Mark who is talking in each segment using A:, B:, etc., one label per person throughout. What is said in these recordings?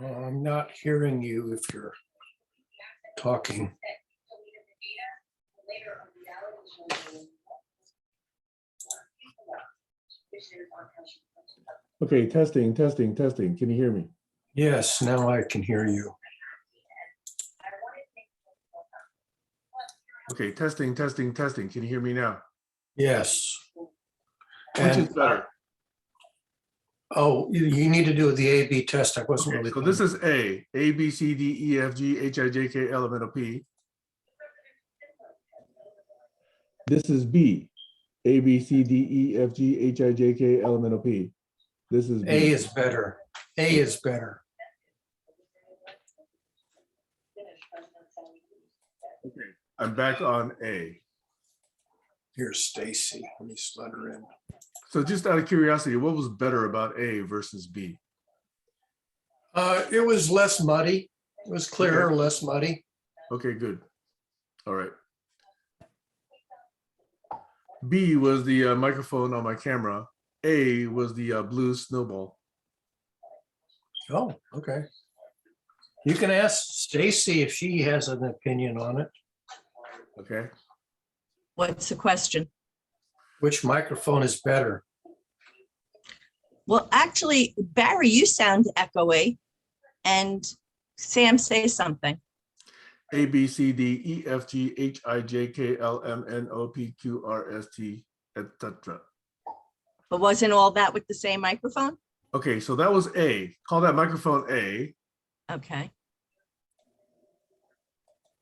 A: I'm not hearing you if you're talking.
B: Okay, testing. Can you hear me?
A: Yes, now I can hear you.
B: Okay, testing. Can you hear me now?
A: Yes.
B: Which is better?
A: Oh, you need to do the A/B test. I wasn't
B: Okay,
A: really.
B: so this is A, B, C, D, E, F, G, H, I, J, K, L, M, N, O, P. This is B, A, B, C, D, E, F, G, H, I, J, K, L, M, N, O, P. This is B.
A: A is better. A is better.
B: Okay, I'm back on A.
A: Here's Stacy. Let me let her in.
B: So just out of curiosity, what was better about A versus B?
A: It was less muddy. It was clearer,
B: Okay.
A: less muddy.
B: Okay, good. All right. B was the microphone on my camera. A was the blue snowball.
A: Oh, okay. You can ask Stacy if she has an opinion on it.
B: Okay.
C: What's the question?
A: Which microphone is better?
C: Well, actually, Barry, you sound echoey. And Sam, say something.
B: A, B, C, D, E, F, G, H, I, J, K, L, M, N, O, P, Q, R, S, T, etc.
C: But wasn't all that with the same microphone?
B: Okay, so that was A. Call that microphone A.
C: Okay.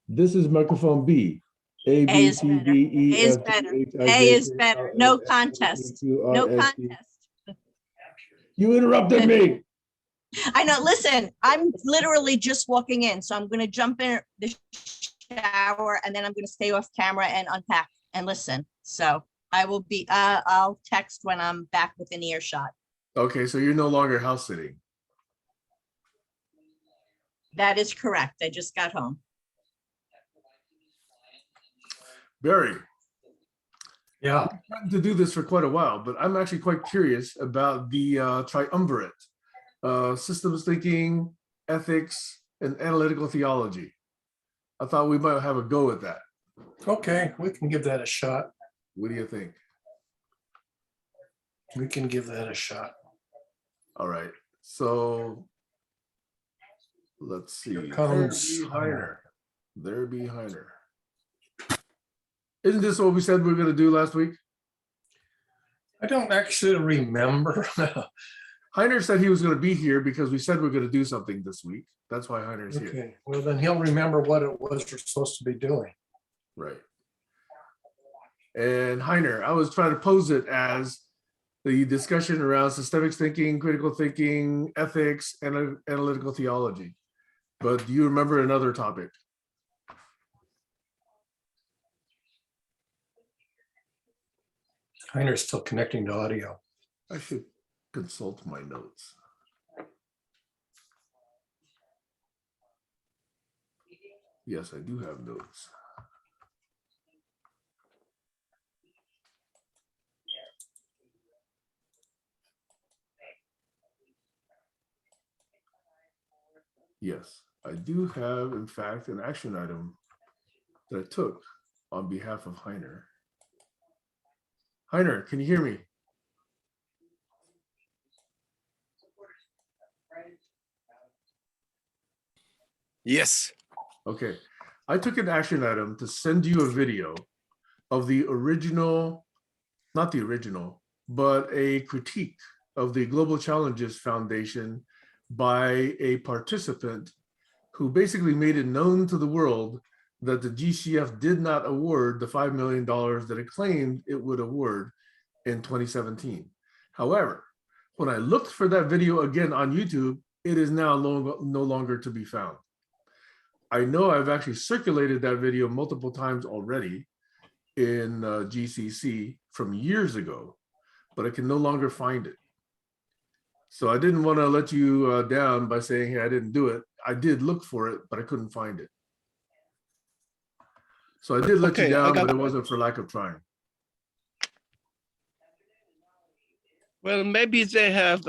B: This is microphone B. A, B,
C: is
B: C,
C: better.
B: D, E,
C: A is
B: F, G,
C: better.
B: H, I,
C: A
B: J,
C: is
B: K,
C: better.
B: L,
C: No
B: M, N, O, P,
C: contest.
B: Q, R,
C: No
B: S, T.
C: contest.
B: You interrupted me.
C: I know. Listen, I'm literally just walking in, so I'm going to jump in the shower and then I'm going to stay off camera and unpack and listen. So I will be, I'll text when I'm back within earshot.
B: Okay, so you're no longer house sitting.
C: That is correct. I just got home.
B: Barry,
A: Yeah.
B: I've been trying to do this for quite a while, but I'm actually quite curious about the triumvirate, systems thinking, ethics, and analytical theology. I thought we might have a go at that.
A: Okay, we can give that a shot.
B: What do you think?
A: We can give that a shot.
B: All right, so let's see.
A: Here comes
B: Heiner. There be Heiner. Isn't this what we said we were going to do last week?
A: I don't actually remember.
B: Heiner said he was going to be here because we said we we're going to do something this week. That's why Heiner's here.
A: Okay, well then he'll remember what it was we're supposed to be doing.
B: Right. And Heiner, I was trying to pose it as the discussion around systemic thinking, critical thinking, ethics, and analytical theology. But do you remember another topic?
A: Heiner's still connecting to audio.
B: I should consult my notes. Yes, I do have notes. Yes, I do have, in fact, an action item that I took on behalf of Heiner. Heiner, can you hear me?
D: Yes.
B: Okay, I took an action item to send you a video of the original, not the original, but a critique of the Global Challenges Foundation by a participant who basically made it known to the world that the GCF did not award the $5 million that it claimed it would award in 2017. However, when I looked for that video again on YouTube, it is now no longer to be found. I know I've actually circulated that video multiple times already in GCC from years ago, but I can no longer find it. So I didn't want to let you down by saying, hey, I didn't do it. I did look for it, but I couldn't find it. So I did let you down, but it wasn't for lack of trying.
D: Well, maybe they have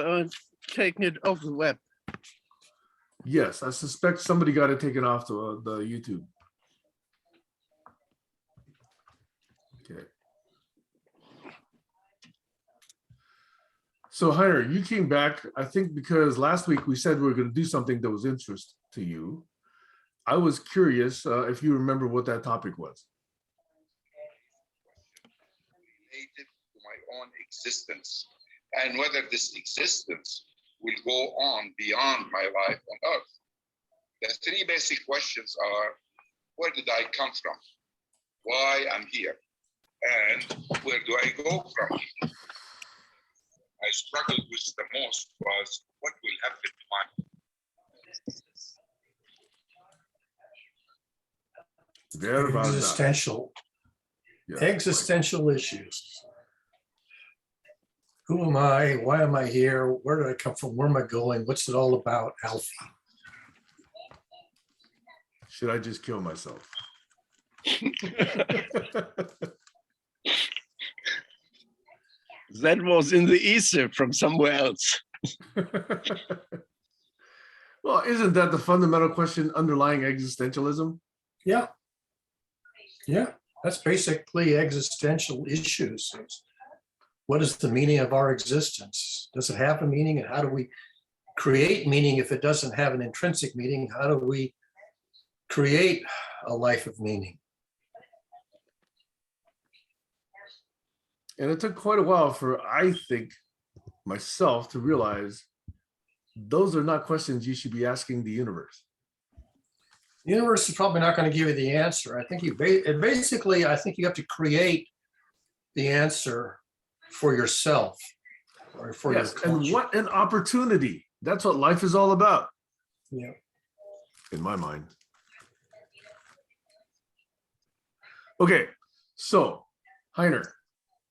D: taken it off the web.
B: Yes, I suspect somebody got it taken off the YouTube. Okay. So Heiner, you came back, I think because last week we said we were going to do something that was interest to you. I was curious if you remember what that topic was.
E: Related to my own existence and whether this existence will go on beyond my life on earth. The three basic questions are, where did I come from? Why I'm here? And where do I go from here? I struggled with the most was what will happen to my
B: Very about that.
A: Existential issues. Who am I? Why am I here? Where did I come from? Where am I going? What's it all about, Alfie?
B: Should I just kill myself?
D: That was in the ether from somewhere else.
B: Well, isn't that the fundamental question underlying existentialism?
A: Yeah. Yeah, that's basically existential issues. What is the meaning of our existence? Does it have a meaning? And how do we create meaning if it doesn't have an intrinsic meaning? How do we create a life of meaning?
B: And it took quite a while for, I think, myself to realize those are not questions you should be asking the universe.
A: The universe is probably not going to give you the answer. I think basically, I think you have to create the answer for yourself or for
B: Yes,
A: your
B: and
A: culture.
B: what an opportunity. That's what life is all about.
A: Yeah.
B: In my mind. Okay, so Heiner,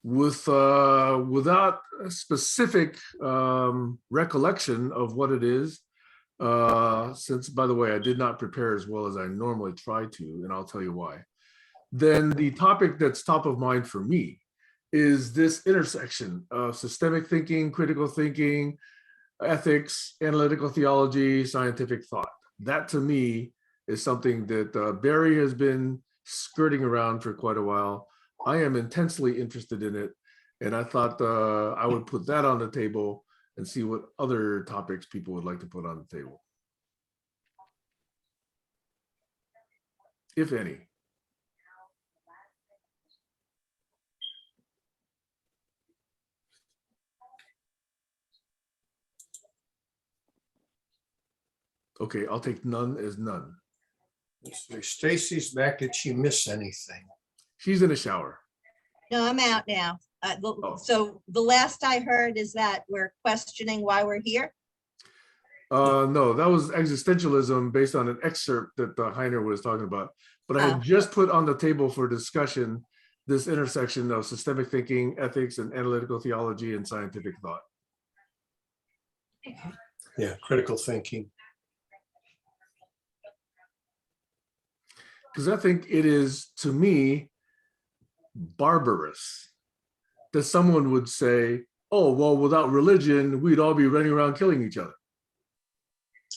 B: without a specific recollection of what it is, since, by the way, I did not prepare as well as I normally try to, and I'll tell you why, then the topic that's top of mind for me is this intersection of systemic thinking, critical thinking, ethics, analytical theology, scientific thought. That to me is something that Barry has been skirting around for quite a while. I am intensely interested in it, and I thought I would put that on the table and see what other topics people would like to put on the table, if any. Okay, I'll take none as none.
A: Stacy's back. Did she miss anything?
B: She's in a shower.
C: No, I'm out now.
B: Oh.
C: So the last I heard is that we're questioning why we're here.
B: No, that was existentialism based on an excerpt that Heiner was talking about. But I had
C: Oh.
B: just put on the table for discussion this intersection of systemic thinking, ethics, and analytical theology and scientific thought.
A: Yeah, critical thinking.
B: Because I think it is, to me, barbarous that someone would say, oh, well, without religion, we'd all be running around killing each other.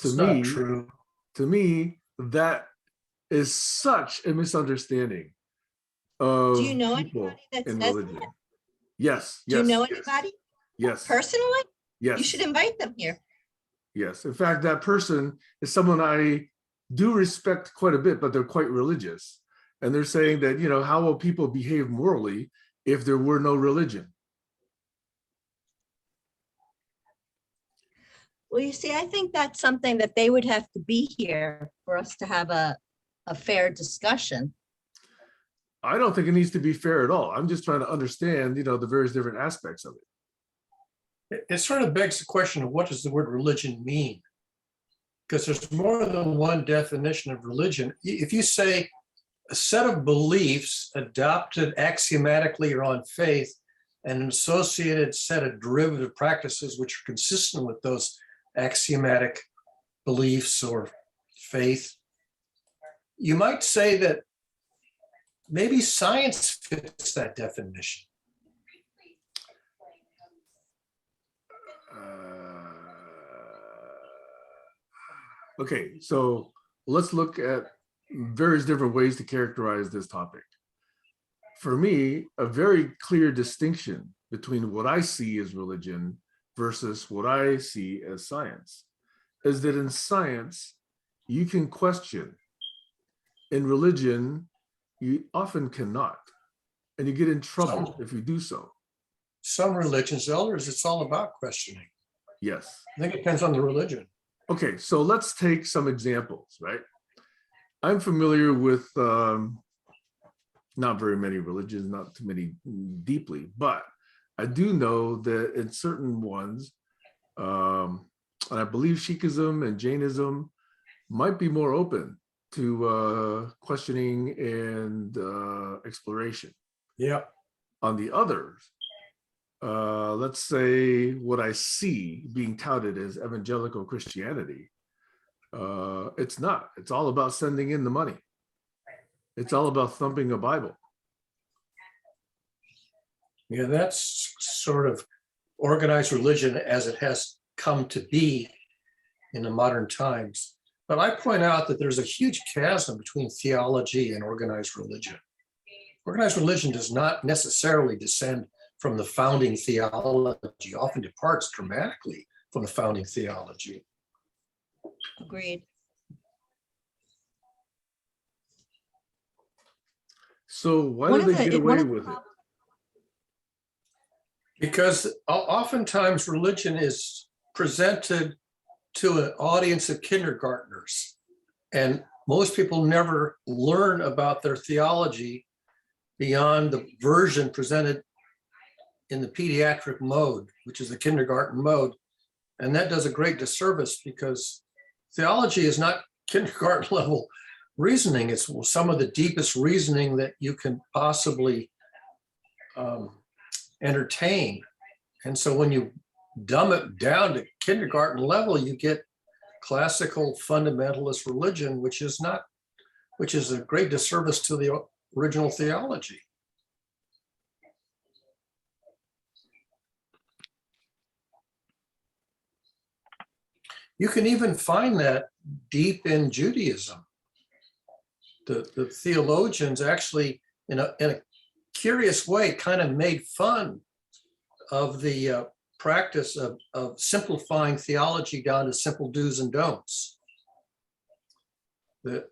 A: It's not true.
B: To me, that is such a misunderstanding of
C: Do you know
B: people
C: anybody that
B: in
C: says
B: religion.
C: that?
B: Yes.
C: Do you
B: yes,
C: know
B: yes,
C: anybody
B: Yes.
C: personally?
B: Yes.
C: You should invite them here.
B: Yes. In fact, that person is someone I do respect quite a bit, but they're quite religious. And they're saying that, you know, how will people behave morally if there were no religion?
C: Well, you see, I think that's something that they would have to be here for us to have a fair discussion.
B: I don't think it needs to be fair at all. I'm just trying to understand, you know, the various different aspects of it.
A: It sort of begs the question of what does the word religion mean? Because there's more than one definition of religion. If you say a set of beliefs adopted axiomatically or on faith and an associated set of derivative practices which are consistent with those axiomatic beliefs or faith, you might say that maybe science fits that definition.
B: Okay, so let's look at various different ways to characterize this topic. For me, a very clear distinction between what I see as religion versus what I see as science is that in science, you can question. In religion, you often cannot, and you get in trouble if you do so.
A: Some religions, elders, it's all about questioning.
B: Yes.
A: I think it depends on the religion.
B: Okay, so let's take some examples, right? I'm familiar with not very many religions, not too many deeply, but I do know that in certain ones, and I believe Sikhism and Jainism might be more open to questioning and exploration.
A: Yeah.
B: On the others, let's say what I see being touted as Evangelical Christianity, it's not. It's all about sending in the money. It's all about thumping a Bible.
A: Yeah, that's sort of organized religion as it has come to be in the modern times. But I point out that there's a huge chasm between theology and organized religion. Organized religion does not necessarily descend from the founding theology, often departs dramatically from the founding theology.
C: Agreed.
B: So why
C: One
B: do
C: of
B: they
C: the-
B: get
C: one
B: away
C: of the
B: with it?
A: Because oftentimes religion is presented to an audience of kindergartners, and most people never learn about their theology beyond the version presented in the pediatric mode, which is the kindergarten mode. And that does a great disservice because theology is not kindergarten level reasoning. It's some of the deepest reasoning that you can possibly entertain. And so when you dumb it down to kindergarten level, you get classical fundamentalist religion, which is a great disservice to the original theology. You can even find that deep in Judaism. The theologians actually, in a curious way, kind of made fun of the practice of simplifying theology down to simple do's and don'ts. There's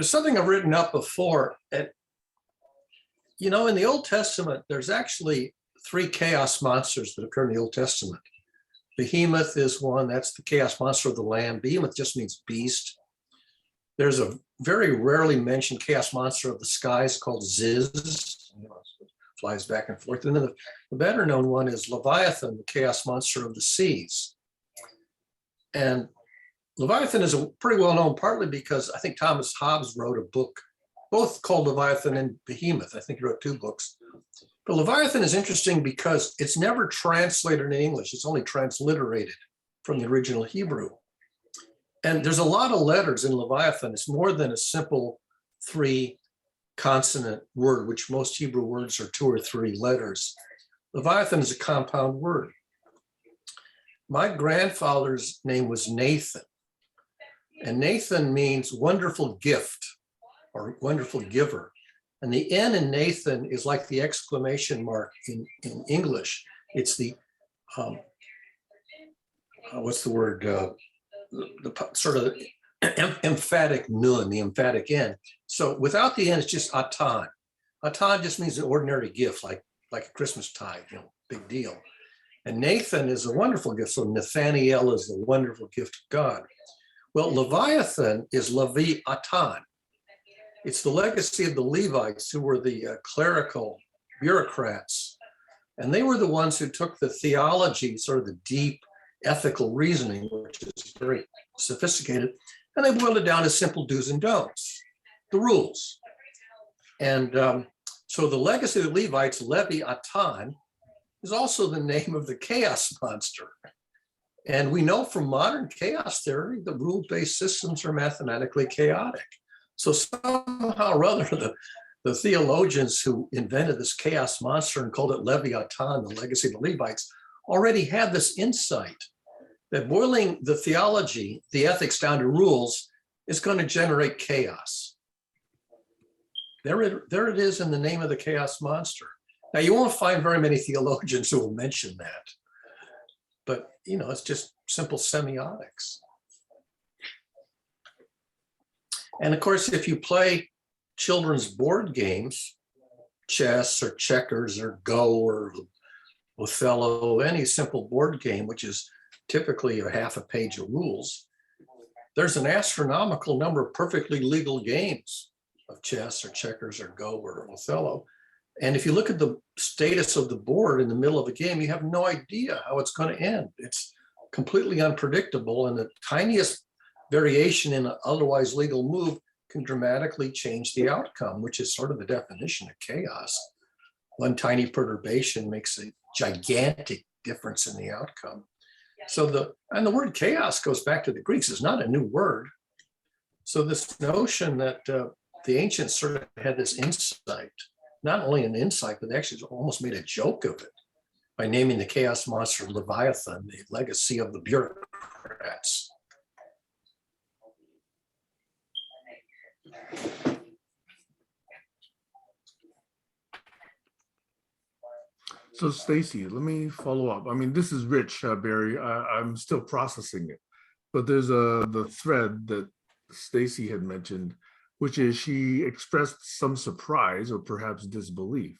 A: something I've written up before. In the Old Testament, there's actually 3 chaos monsters that occur in the Old Testament. Behemoth is one, that's the chaos monster of the land. Behemoth just means beast. There's a very rarely mentioned chaos monster of the skies called Ziz, flies back and forth. And then the better known one is Leviathan, the chaos monster of the seas. And Leviathan is a pretty well known partly because I think Thomas Hobbes wrote a book, both called Leviathan and Behemoth. I think he wrote 2 books. But Leviathan is interesting because it's never translated in English. It's only transliterated from the original Hebrew. And there's a lot of letters in Leviathan. It's more than a simple 3 consonant word, which most Hebrew words are 2 or 3 letters. Leviathan is a compound word. My grandfather's name was Nathan. And Nathan means wonderful gift or wonderful giver. And the N in Nathan is like the exclamation mark in English. It's the, what's the word? The sort of emphatic nun, the emphatic N. So without the N, it's just atan. Atan just means an ordinary gift, like a Christmas tide, big deal. And Nathan is a wonderful gift. So Nathaniel is the wonderful gift of God. Well, Leviathan is Levi-atan. It's the legacy of the Levites, who were the clerical bureaucrats. And they were the ones who took the theology, sort of the deep ethical reasoning, which is very sophisticated, and they boiled it down to simple do's and don'ts, the rules. And so the legacy of the Levites, Levi-atan, is also the name of the chaos monster. And we know from modern chaos theory, the rule-based systems are mathematically chaotic. So somehow or other, the theologians who invented this chaos monster and called it Leviathan, the legacy of the Levites, already had this insight that boiling the theology, the ethics down to rules is going to generate chaos. There it is in the name of the chaos monster. Now, you won't find very many theologians who will mention that, but it's just simple semiotics. And of course, if you play children's board games, chess or checkers or Go or Othello, any simple board game, which is typically a half a page of rules, there's an astronomical number of perfectly legal games of chess or checkers or Go or Othello. And if you look at the status of the board in the middle of a game, you have no idea how it's going to end. It's completely unpredictable, and the tiniest variation in an otherwise legal move can dramatically change the outcome, which is sort of the definition of chaos. One tiny perturbation makes a gigantic difference in the outcome. So the word chaos goes back to the Greeks. It's not a new word. So this notion that the ancients sort of had this insight, not only an insight, but they actually almost made a joke of it by naming the chaos monster Leviathan, the legacy of the bureaucrats.
B: So Stacy, let me follow up. I mean, this is rich, Barry. I'm still processing it, but there's the thread that Stacy had mentioned, which is she expressed some surprise or perhaps disbelief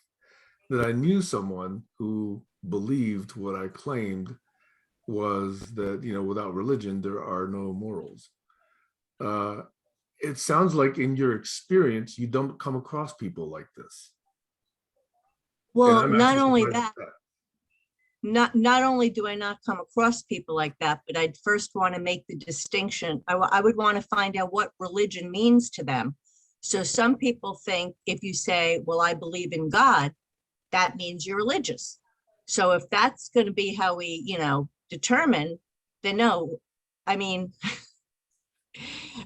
B: that I knew someone who believed what I claimed was that, without religion, there are no morals. It sounds like in your experience, you don't come across people like this.
C: Well, not only that, not only do I not come across people like that, but I'd first want to make the distinction. I would want to find out what religion means to them. So some people think if you say, well, I believe in God, that means you're religious. So if that's going to be how we, determine, then no. I mean,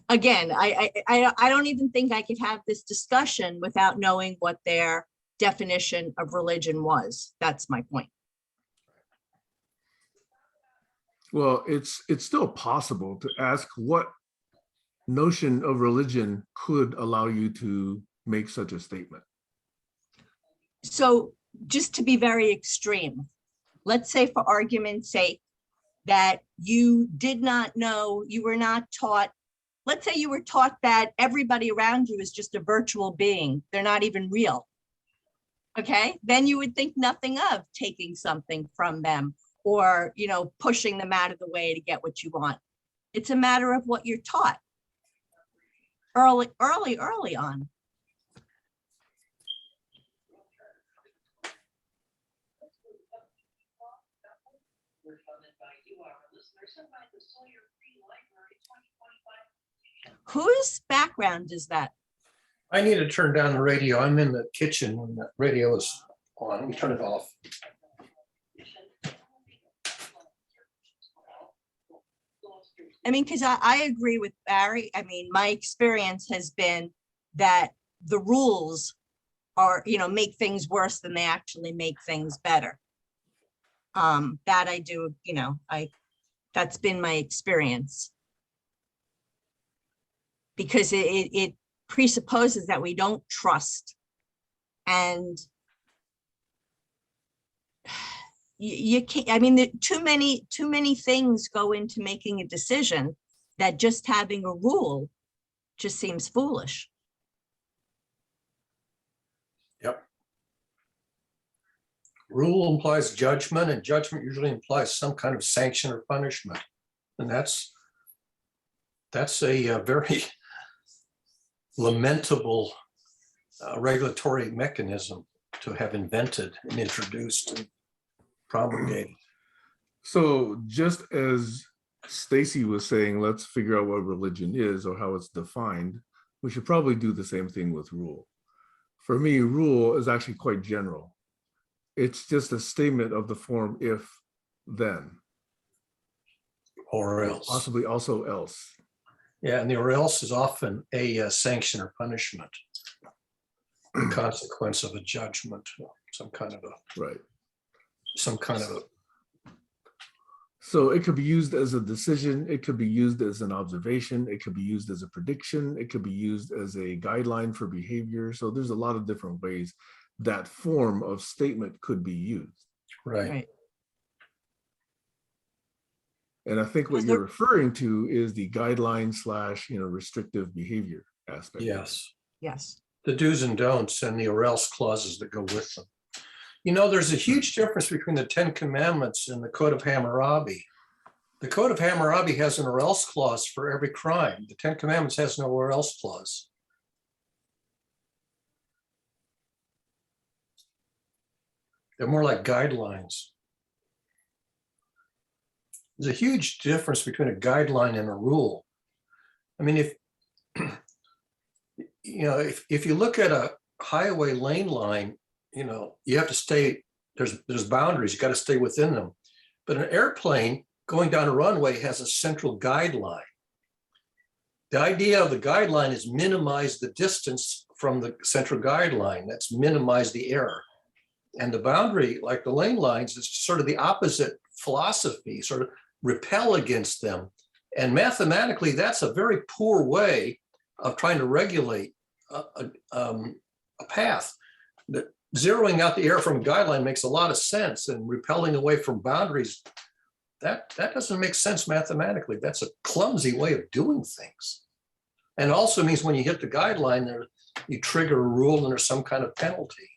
C: again, I don't even think I could have this discussion without knowing what their definition of religion was. That's my point.
B: Well, it's still possible to ask what notion of religion could allow you to make such a statement.
C: So just to be very extreme, let's say for argument's sake that you did not know, you were not taught, let's say you were taught that everybody around you is just a virtual being. They're not even real. Okay, then you would think nothing of taking something from them or, pushing them out of the way to get what you want. It's a matter of what you're taught early on. Whose background is that?
A: I need to turn down the radio. I'm in the kitchen when the radio is on. Let me turn it off.
C: I mean, because I agree with Barry. I mean, my experience has been that the rules are, make things worse than they actually make things better. That I do, that's been my experience. Because it presupposes that we don't trust, and you can't. I mean, too many things go into making a decision that just having a rule just seems foolish.
A: Yep. Rule implies judgment, and judgment usually implies some kind of sanction or punishment, and that's a very lamentable regulatory mechanism to have invented and introduced and promulgated.
B: So just as Stacy was saying, let's figure out what religion is or how it's defined, we should probably do the same thing with rule. For me, rule is actually quite general. It's just a statement of the form if, then.
A: Or else.
B: Possibly also else.
A: Yeah, and the or else is often a sanction or punishment, a consequence of a judgment, some kind of a
B: So it could be used as a decision, it could be used as an observation, it could be used as a prediction, it could be used as a guideline for behavior. So there's a lot of different ways that form of statement could be used.
A: Right.
C: Right.
B: And I think what
C: Is
B: you're
C: there-
B: referring to is the guideline / restrictive behavior aspect.
A: Yes.
C: Yes.
A: The do's and don'ts and the or else clauses that go with them. There's a huge difference between the 10 Commandments and the Code of Hammurabi. The Code of Hammurabi has an or else clause for every crime. The 10 Commandments has no or else clause. They're more like guidelines. There's a huge difference between a guideline and a rule. I mean, if you look at a highway lane line, you have to stay, there's boundaries, you got to stay within them. But an airplane going down a runway has a central guideline. The idea of the guideline is minimize the distance from the central guideline. That's minimize the error. And the boundary, like the lane lines, is sort of the opposite philosophy, sort of repel against them. And mathematically, that's a very poor way of trying to regulate a path. Zeroing out the error from a guideline makes a lot of sense, and repelling away from boundaries, that doesn't make sense mathematically. That's a clumsy way of doing things. And it also means when you hit the guideline, you trigger a rule and there's some kind of penalty.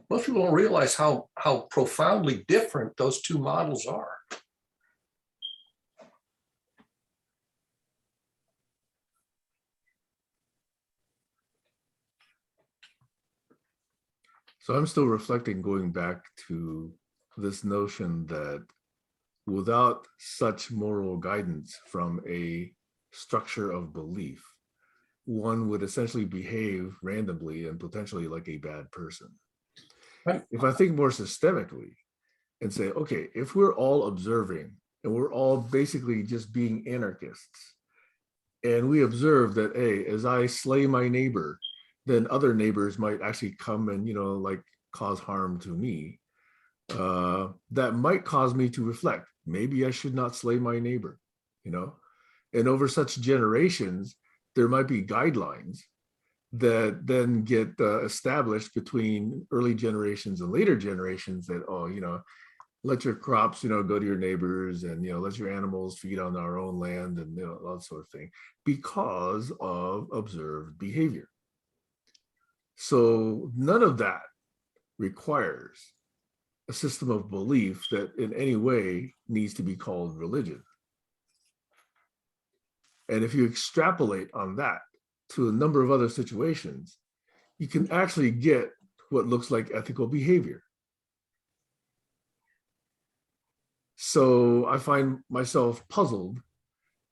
A: Most people don't realize how profoundly different those two models are.
B: So I'm still reflecting, going back to this notion that without such moral guidance from a structure of belief, one would essentially behave randomly and potentially like a bad person.
A: Right.
B: If I think more systemically and say, okay, if we're all observing and we're all basically just being anarchists, and we observe that, hey, as I slay my neighbor, then other neighbors might actually come and, cause harm to me. That might cause me to reflect. Maybe I should not slay my neighbor, And over such generations, there might be guidelines that then get established between early generations and later generations that, let your crops, go to your neighbors, and, let your animals feed on our own land, and, that sort of thing, because of observed behavior. So none of that requires a system of belief that in any way needs to be called religion. And if you extrapolate on that to a number of other situations, you can actually get what looks like ethical behavior. So I find myself puzzled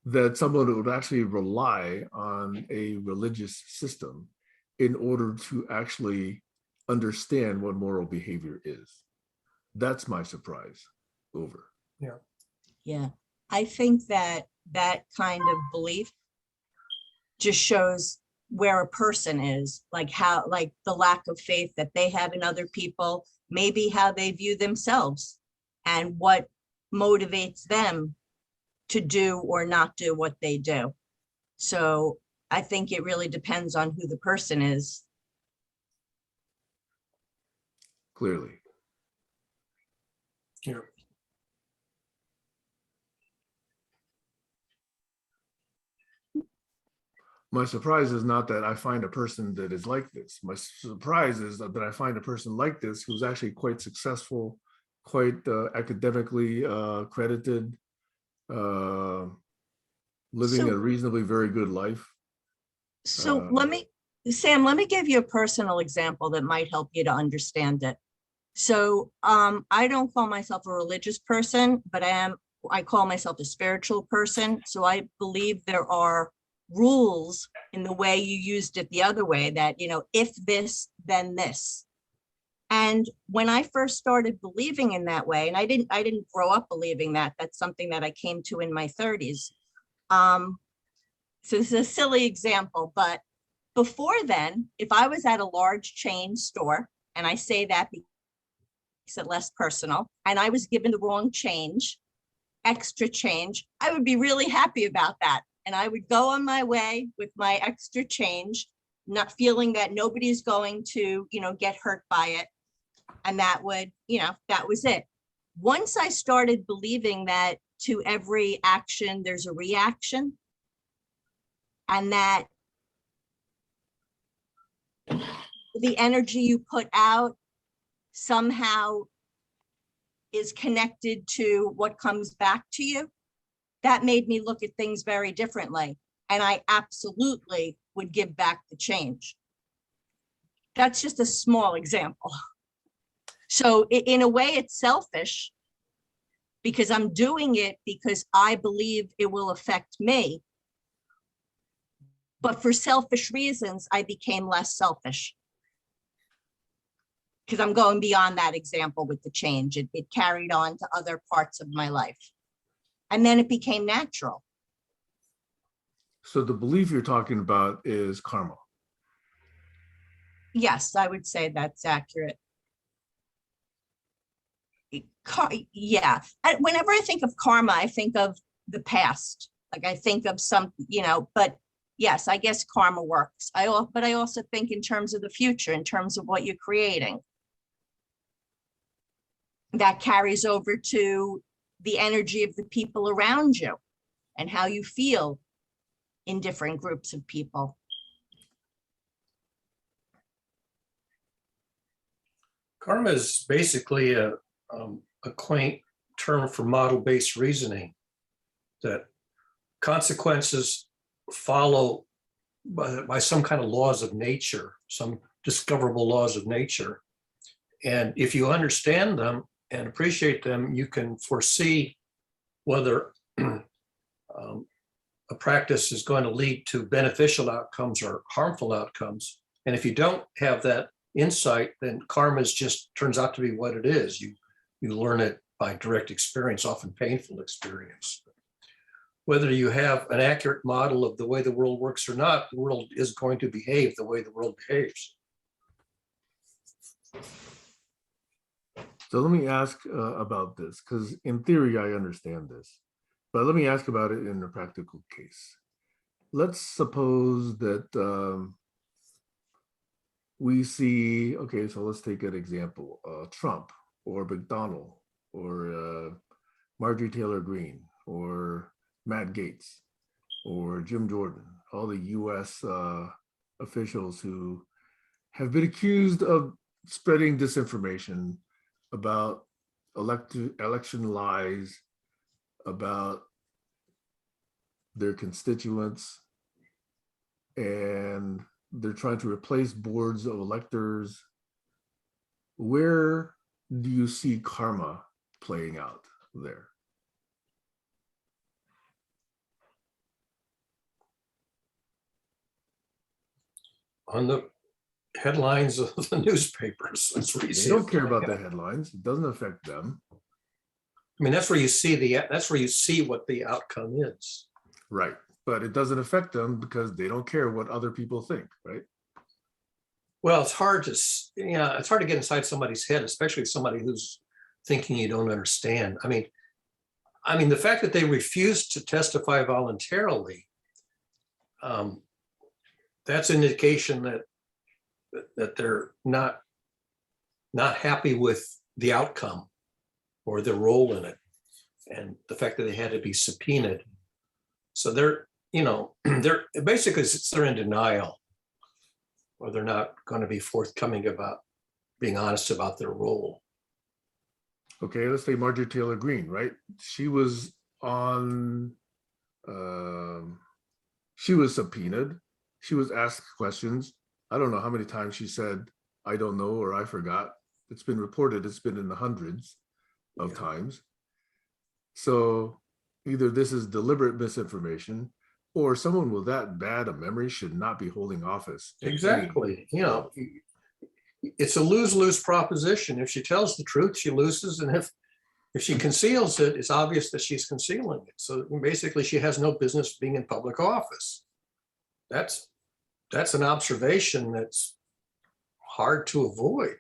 B: that someone would actually rely on a religious system in order to actually understand what moral behavior is. That's my surprise. Over.
C: Yeah. I think that kind of belief just shows where a person is, like the lack of faith that they have in other people, maybe how they view themselves and what motivates them to do or not do what they do. So I think it really depends on who the person is.
B: Clearly.
A: Yeah.
B: My surprise is not that I find a person that is like this. My surprise is that I find a person like this who's actually quite successful, quite academically credited, living a reasonably very good life.
C: So Sam, let me give you a personal example that might help you to understand it. So I don't call myself a religious person, but I call myself a spiritual person. So I believe there are rules in the way you used it the other way, that, if this, then this. And when I first started believing in that way, and I didn't grow up believing that, that's something that I came to in my 30s. So this is a silly example, but before then, if I was at a large chain store, and I say that because it's less personal, and I was given the wrong change, extra change, I would be really happy about that. And I would go on my way with my extra change, not feeling that nobody's going to, get hurt by it. And that would, that was it. Once I started believing that to every action, there's a reaction, and that the energy you put out somehow is connected to what comes back to you, that made me look at things very differently. And I absolutely would give back the change. That's just a small example. So in a way, it's selfish because I'm doing it because I believe it will affect me. But for selfish reasons, I became less selfish because I'm going beyond that example with the change. It carried on to other parts of my life. And then it became natural.
B: So the belief you're talking about is karma.
C: Yes, I would say that's accurate. Yeah. Whenever I think of karma, I think of the past. Like I think of some, but yes, I guess karma works. But I also think in terms of the future, in terms of what you're creating. That carries over to the energy of the people around you and how you feel in different groups of people.
A: Karma is basically a quaint term for model-based reasoning, that consequences follow by some kind of laws of nature, some discoverable laws of nature. And if you understand them and appreciate them, you can foresee whether a practice is going to lead to beneficial outcomes or harmful outcomes. And if you don't have that insight, then karma just turns out to be what it is. You learn it by direct experience, often painful experience. Whether you have an accurate model of the way the world works or not, the world is going to behave the way the world behaves.
B: So let me ask about this, because in theory, I understand this, but let me ask about it in a practical case. Let's suppose that we see, okay, so let's take an example, Trump or McDonald or Marjorie Taylor Greene or Matt Gaetz or Jim Jordan, all the US officials who have been accused of spreading disinformation about election lies, about their constituents, and they're trying to replace boards of electors. Where do you see karma playing out there?
A: On the headlines of the newspapers. That's where you
B: They
A: see
B: don't
A: it
B: care
A: playing
B: about the
A: out.
B: headlines. It doesn't affect them.
A: I mean, that's where you see what the outcome is.
B: Right. But it doesn't affect them because they don't care what other people think, right?
A: Well, it's hard to get inside somebody's head, especially somebody who's thinking you don't understand. I mean, the fact that they refuse to testify voluntarily, that's an indication that they're not happy with the outcome or their role in it, and the fact that they had to be subpoenaed. So they're basically they're in denial, or they're not going to be forthcoming about being honest about their role.
B: Okay, let's say Marjorie Taylor Greene, right? She was she was subpoenaed. She was asked questions. I don't know how many times she said, I don't know, or I forgot. It's been reported, it's been in the hundreds of times. So either this is deliberate misinformation, or someone with that bad a memory should not be holding office.
A: Exactly. It's a lose-lose proposition. If she tells the truth, she loses. And if she conceals it, it's obvious that she's concealing it. So basically, she has no business being in public office. That's an observation that's hard to avoid.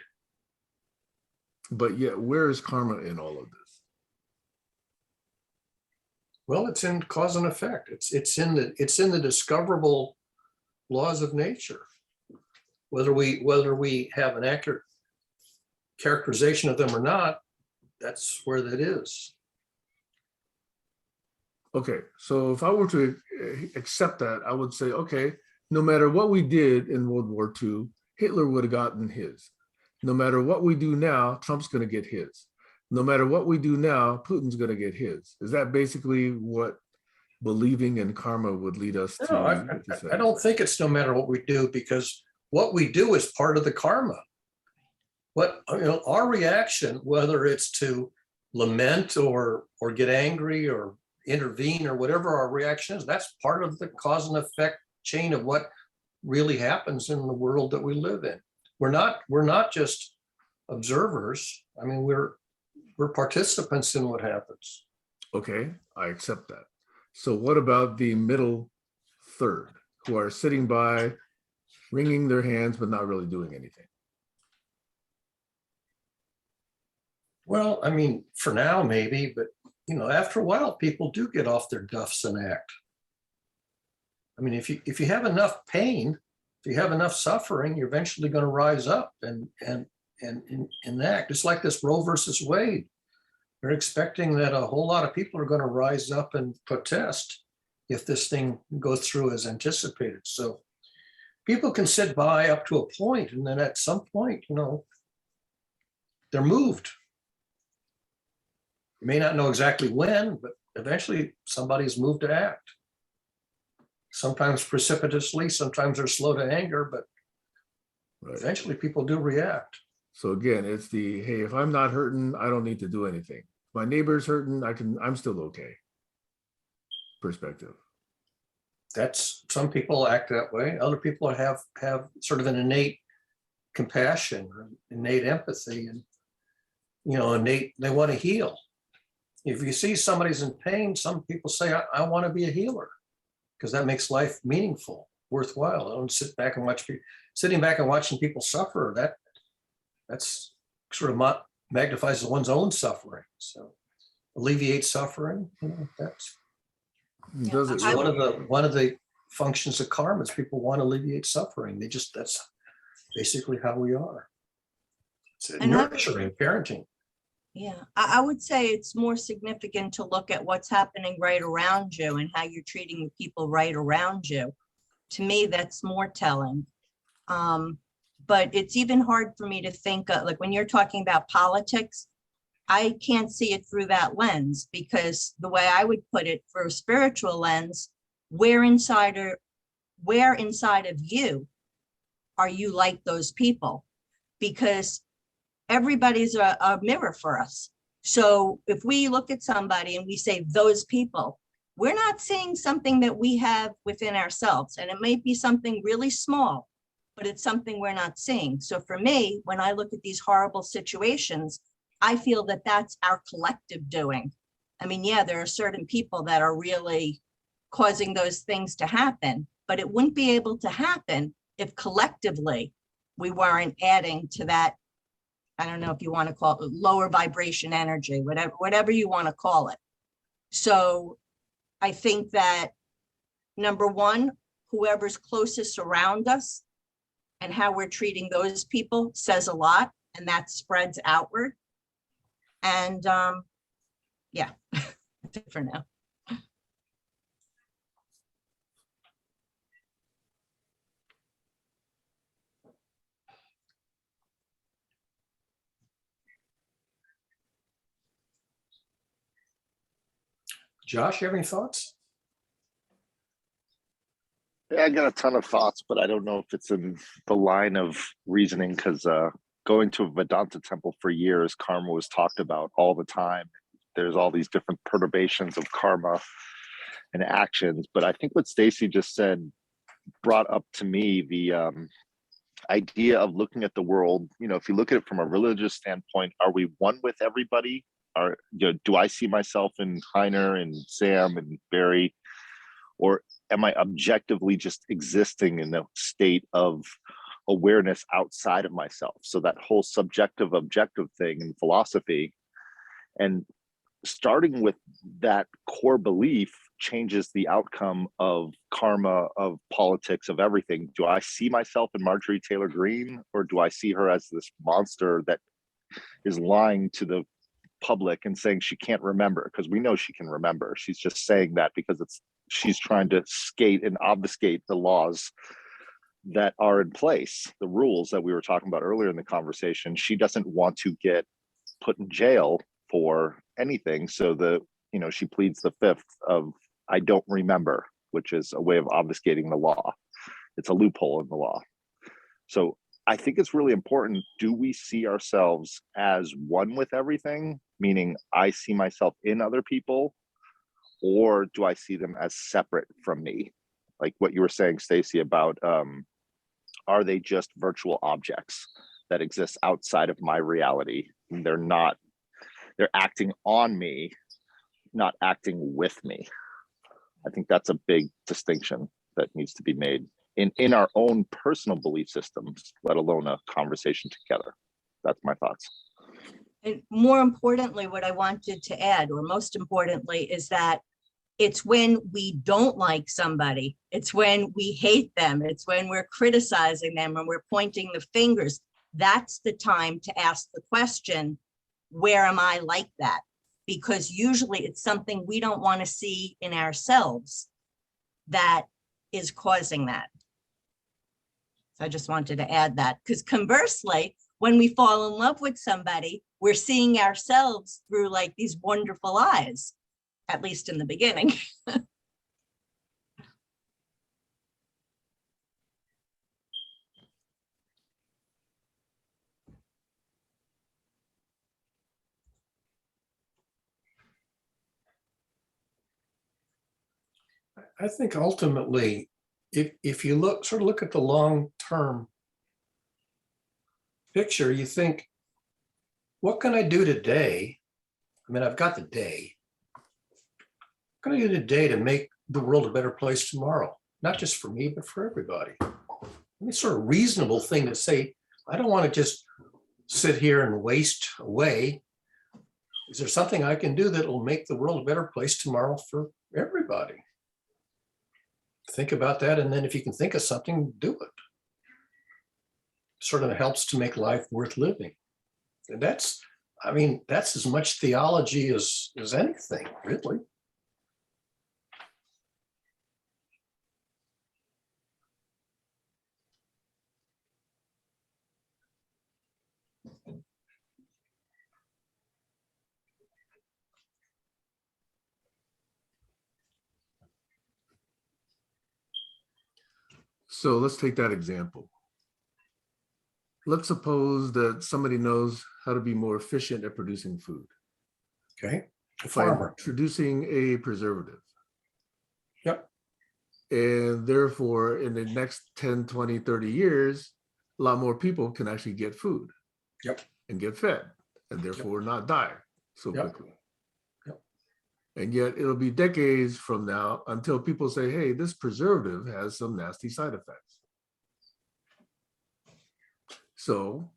B: But yet, where is karma in all of this?
A: Well, it's in cause and effect. It's in the discoverable laws of nature. Whether we have an accurate characterization of them or not, that's where that is.
B: Okay, so if I were to accept that, I would say, okay, no matter what we did in World War II, Hitler would have gotten his. No matter what we do now, Trump's going to get his. No matter what we do now, Putin's going to get his. Is that basically what believing in karma would lead us to?
A: No, I don't think it's no matter what we do, because what we do is part of the karma. Our reaction, whether it's to lament or get angry or intervene or whatever our reaction is, that's part of the cause and effect chain of what really happens in the world that we live in. We're not just observers. I mean, we're participants in what happens.
B: Okay, I accept that. So what about the middle third, who are sitting by, wringing their hands, but not really doing anything?
A: Well, I mean, for now, maybe, but after a while, people do get off their duffs and act. I mean, if you have enough pain, if you have enough suffering, you're eventually going to rise up and act. It's like this Roe versus Wade. They're expecting that a whole lot of people are going to rise up and protest if this thing goes through as anticipated. So people can sit by up to a point, and then at some point, they're moved. You may not know exactly when, but eventually somebody's moved to act. Sometimes precipitously, sometimes they're slow to anger, but
B: Right.
A: eventually people do react.
B: So again, it's the, hey, if I'm not hurting, I don't need to do anything. If my neighbor's hurting, I'm still okay perspective.
A: That's, some people act that way. Other people have sort of an innate compassion or innate empathy, and they want to heal. If you see somebody's in pain, some people say, I want to be a healer, because that makes life meaningful, worthwhile. I don't sit back and watch people. Sitting back and watching people suffer, that's sort of magnifies one's own suffering. So alleviate suffering, that's
B: Does it
C: I-
B: really?
A: one of the functions of karma is people want to alleviate suffering. That's basically how we are. It's
C: And
A: nurturing, parenting.
C: Yeah, I would say it's more significant to look at what's happening right around you and how you're treating the people right around you. To me, that's more telling. But it's even hard for me to think of, like when you're talking about politics, I can't see it through that lens, because the way I would put it, for a spiritual lens, where inside of you are you like those people? Because everybody's a mirror for us. So if we look at somebody and we say those people, we're not seeing something that we have within ourselves. And it may be something really small, but it's something we're not seeing. So for me, when I look at these horrible situations, I feel that that's our collective doing. I mean, yeah, there are certain people that are really causing those things to happen, but it wouldn't be able to happen if collectively we weren't adding to that. I don't know if you want to call it lower vibration energy, whatever you want to call it. So I think that number one, whoever's closest around us and how we're treating those people says a lot, and that spreads outward. And yeah, that's it for now.
A: Josh, you have any thoughts?
D: Yeah, I got a ton of thoughts, but I don't know if it's in the line of reasoning, because going to a Vedanta temple for years, karma was talked about all the time. There's all these different perturbations of karma and actions. But I think what Stacy just said brought up to me the idea of looking at the world. If you look at it from a religious standpoint, are we one with everybody? Do I see myself in Heiner and Sam and Barry, or am I objectively just existing in a state of awareness outside of myself? So that whole subjective objective thing in philosophy. And starting with that core belief changes the outcome of karma, of politics, of everything. Do I see myself in Marjorie Taylor Greene, or do I see her as this monster that is lying to the public and saying she can't remember? Because we know she can remember. She's just saying that because she's trying to skate and obfuscate the laws that are in place, the rules that we were talking about earlier in the conversation. She doesn't want to get put in jail for anything. So she pleads the fifth of I don't remember, which is a way of obfuscating the law. It's a loophole in the law. So I think it's really important. Do we see ourselves as one with everything? Meaning I see myself in other people, or do I see them as separate from me? Like what you were saying, Stacey, about are they just virtual objects that exist outside of my reality? They're acting on me, not acting with me. I think that's a big distinction that needs to be made in our own personal belief systems, let alone a conversation together. That's my thoughts.
C: And more importantly, what I wanted to add, or most importantly, is that it's when we don't like somebody, it's when we hate them, it's when we're criticizing them and we're pointing the fingers. That's the time to ask the question, where am I like that? Because usually it's something we don't want to see in ourselves that is causing that. So I just wanted to add that, because conversely, when we fall in love with somebody, we're seeing ourselves through like these wonderful eyes, at least in the beginning.
A: I think ultimately, if you look at the long-term picture, you think, what can I do today? I mean, I've got the day. What can I do today to make the world a better place tomorrow? Not just for me, but for everybody. I mean, it's sort of a reasonable thing to say. I don't want to just sit here and waste away. Is there something I can do that will make the world a better place tomorrow for everybody? Think about that, and then if you can think of something, do it. Sort of helps to make life worth living. And that's as much theology as anything, really.
B: So let's take that example. Let's suppose that somebody knows how to be more efficient at producing food.
A: Okay. A
B: By
A: farmer.
B: introducing a preservative.
A: Yep.
B: And therefore, in the next 10, 20, 30 years, a lot more people can actually get food.
A: Yep.
B: And get fed, and therefore not die so
A: Yep.
B: quickly.
A: Yep.
B: And yet it'll be decades from now until people say, hey, this preservative has some nasty side effects. So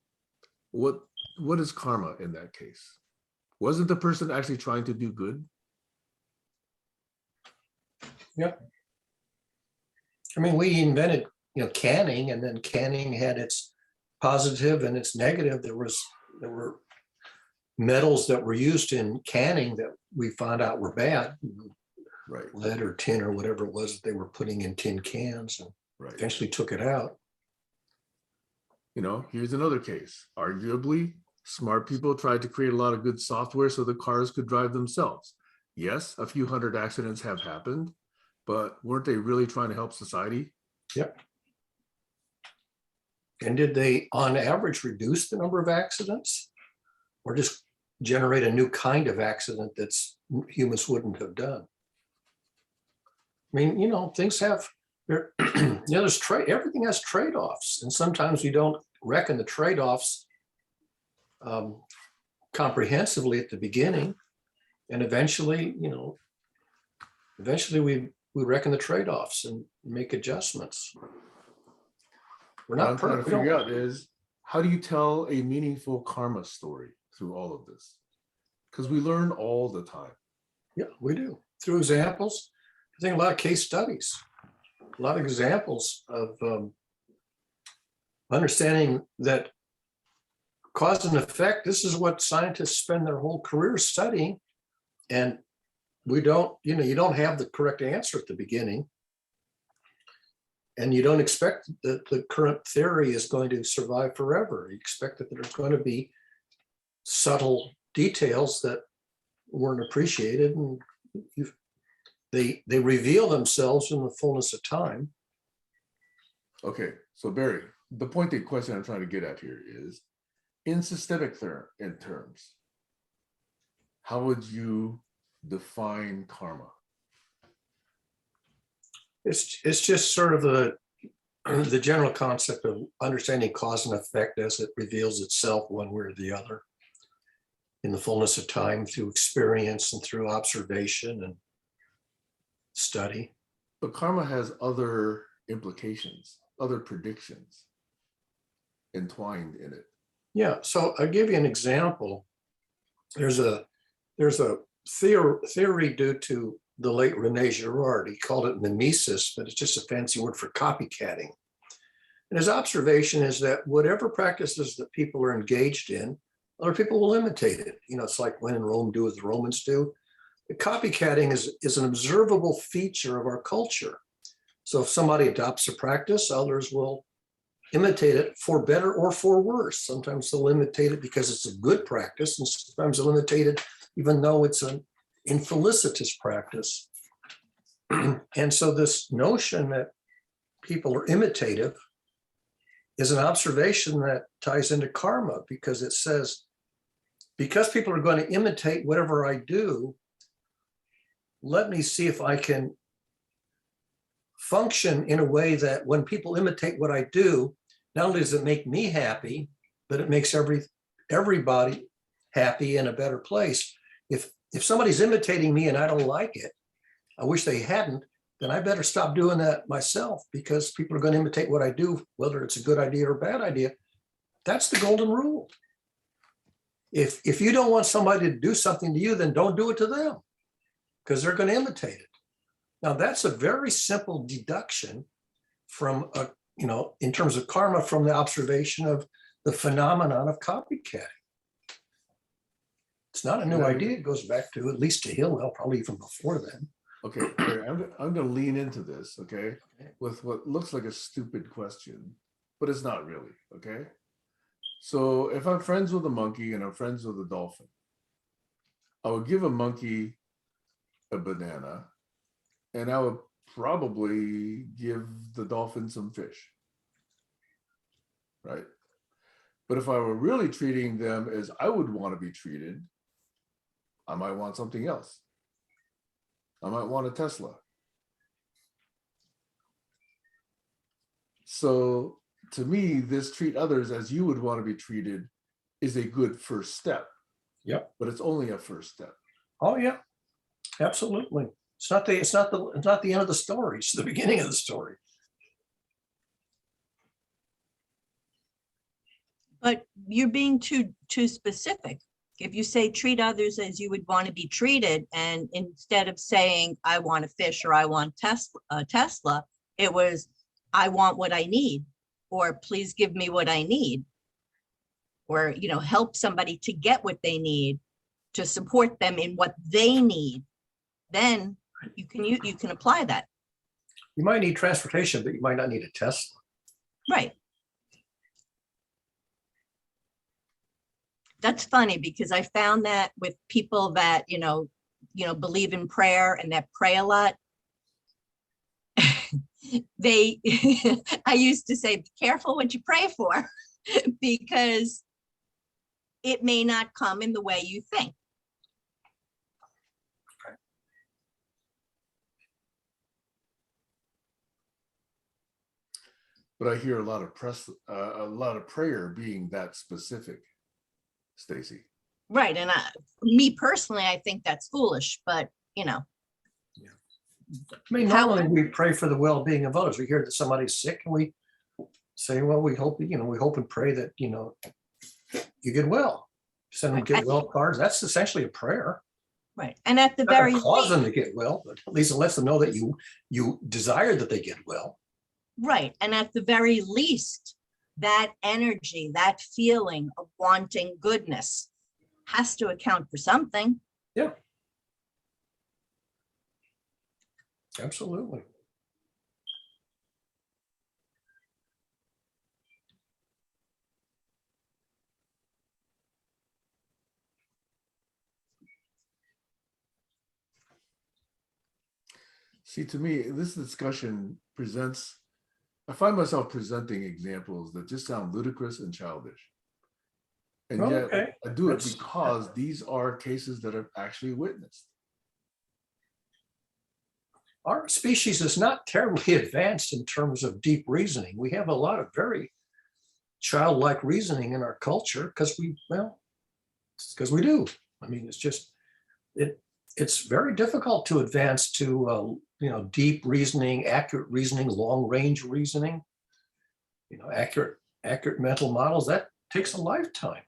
B: what is karma in that case? Wasn't the person actually trying to do good?
A: Yep. I mean, we invented, canning, and then canning had its positive and its negative. There were metals that were used in canning that we found out were bad,
B: Right.
A: lead or tin or whatever it was that they were putting in tin cans, and
B: Right.
A: eventually took it out.
B: Here's another case. Arguably, smart people tried to create a lot of good software so the cars could drive themselves. Yes, a few hundred accidents have happened, but weren't they really trying to help society?
A: Yep. And did they, on average, reduce the number of accidents, or just generate a new kind of accident that's humans wouldn't have done? I mean, things have, there's everything has trade-offs, and sometimes we don't reckon the trade-offs comprehensively at the beginning, and eventually we reckon the trade-offs and make adjustments. We're
B: What
A: not
B: I'm trying to
A: perfect.
B: figure out is, how do you tell a meaningful karma story through all of this? Because we learn all the time.
A: Yeah, we do. Through examples. I think a lot of case studies, a lot of examples of understanding that cause and effect, this is what scientists spend their whole career studying. And we don't, you don't have the correct answer at the beginning. And you don't expect that the current theory is going to survive forever. You expect that there's going to be subtle details that weren't appreciated, and they reveal themselves in the fullness of time.
B: Okay, so Barry, the pointed question I'm trying to get at here is, in systemic terms, how would you define karma?
A: It's just sort of the general concept of understanding cause and effect as it reveals itself one way or the other in the fullness of time through experience and through observation and study.
B: But karma has other implications, other predictions entwined in it.
A: Yeah, so I'll give you an example. There's a theory due to the late Rene Girard. He called it mimesis, but it's just a fancy word for copycatting. And his observation is that whatever practices that people are engaged in, other people will imitate it. It's like when in Rome, do as the Romans do. The copycatting is an observable feature of our culture. So if somebody adopts a practice, others will imitate it for better or for worse. Sometimes they'll imitate it because it's a good practice, and sometimes they'll imitate it even though it's an infelicitous practice. And so this notion that people are imitative is an observation that ties into karma, because it says, because people are going to imitate whatever I do, let me see if I can function in a way that when people imitate what I do, not only does it make me happy, but it makes everybody happy in a better place. If somebody's imitating me and I don't like it, I wish they hadn't, then I better stop doing that myself, because people are going to imitate what I do, whether it's a good idea or a bad idea. That's the golden rule. If you don't want somebody to do something to you, then don't do it to them, because they're going to imitate it. Now, that's a very simple deduction from, in terms of karma, from the observation of the phenomenon of copycatting. It's not a new idea. It goes back to at least to Hillel, probably even before then.
B: Okay, I'm going to lean into this, okay, with what looks like a stupid question, but it's not really, okay? So if I'm friends with a monkey and I'm friends with a dolphin, I would give a monkey a banana, and I would probably give the dolphin some fish, right? But if I were really treating them as I would want to be treated, I might want something else. I might want a Tesla. So to me, this treat others as you would want to be treated is a good first step.
A: Yep.
B: But it's only a first step.
A: Oh yeah, absolutely. It's not the end of the story. It's the beginning of the story.
C: But you're being too specific. If you say treat others as you would want to be treated, and instead of saying I want a fish or I want Tesla, it was I want what I need, or please give me what I need, or help somebody to get what they need, to support them in what they need. Then you can apply that.
A: You might need transportation, but you might not need a Tesla.
C: Right. That's funny, because I found that with people that, believe in prayer and that pray a lot, I used to say, be careful what you pray for, because it may not come in the way you think.
B: But I hear a lot of prayer being that specific, Stacy.
C: Right. And me personally, I think that's foolish, but
A: Yeah. I mean, normally we pray for the well-being of others. We hear that somebody's sick and we say, well, we hope and pray that, you get well. Send them get well cards. That's essentially a prayer.
C: Right. And at the
A: Not gonna
C: very
A: cause them
C: least,
A: to get well, but at least it lets them know that you desire that they get well.
C: right. And at the very least, that energy, that feeling of wanting goodness has to account for something.
A: Yeah. Absolutely.
B: See, to me, this discussion presents, I find myself presenting examples that just sound ludicrous and childish. And yet
A: Okay.
B: I do it
A: That's-
B: because these are cases that are actually witnessed.
A: Our species is not terribly advanced in terms of deep reasoning. We have a lot of very childlike reasoning in our culture because we do. I mean, it's just, it's very difficult to advance to, deep reasoning, accurate reasoning, long range reasoning, accurate mental models. That takes a lifetime.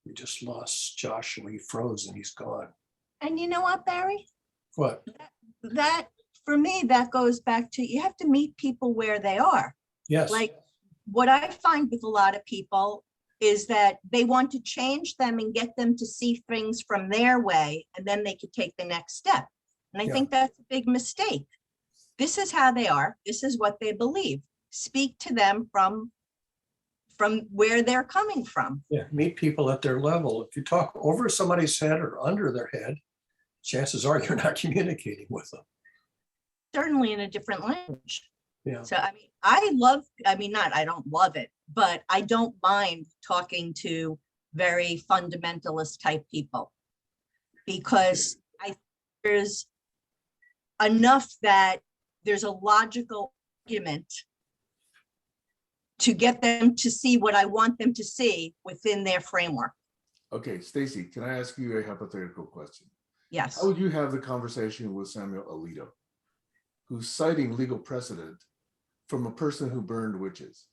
A: We just lost Josh and he froze and he's gone.
C: And you know what, Barry?
A: What?
C: That, for me, that goes back to, you have to meet people where they are.
A: Yes.
C: Like, what I find with a lot of people is that they want to change them and get them to see things from their way, and then they could take the next step. And I
A: Yeah.
C: think that's a big mistake. This is how they are. This is what they believe. Speak to them from where they're coming from.
A: Yeah, meet people at their level. If you talk over somebody's head or under their head, chances are you're not communicating with them.
C: Certainly in a different language.
A: Yeah.
C: So, I don't love it, but I don't mind talking to very fundamentalist type people, because there's enough that there's a logical argument to get them to see what I want them to see within their framework.
B: Okay, Stacy, can I ask you a hypothetical question?
C: Yes.
B: How would you have the conversation with Samuel Alito, who's citing legal precedent from a person who burned witches?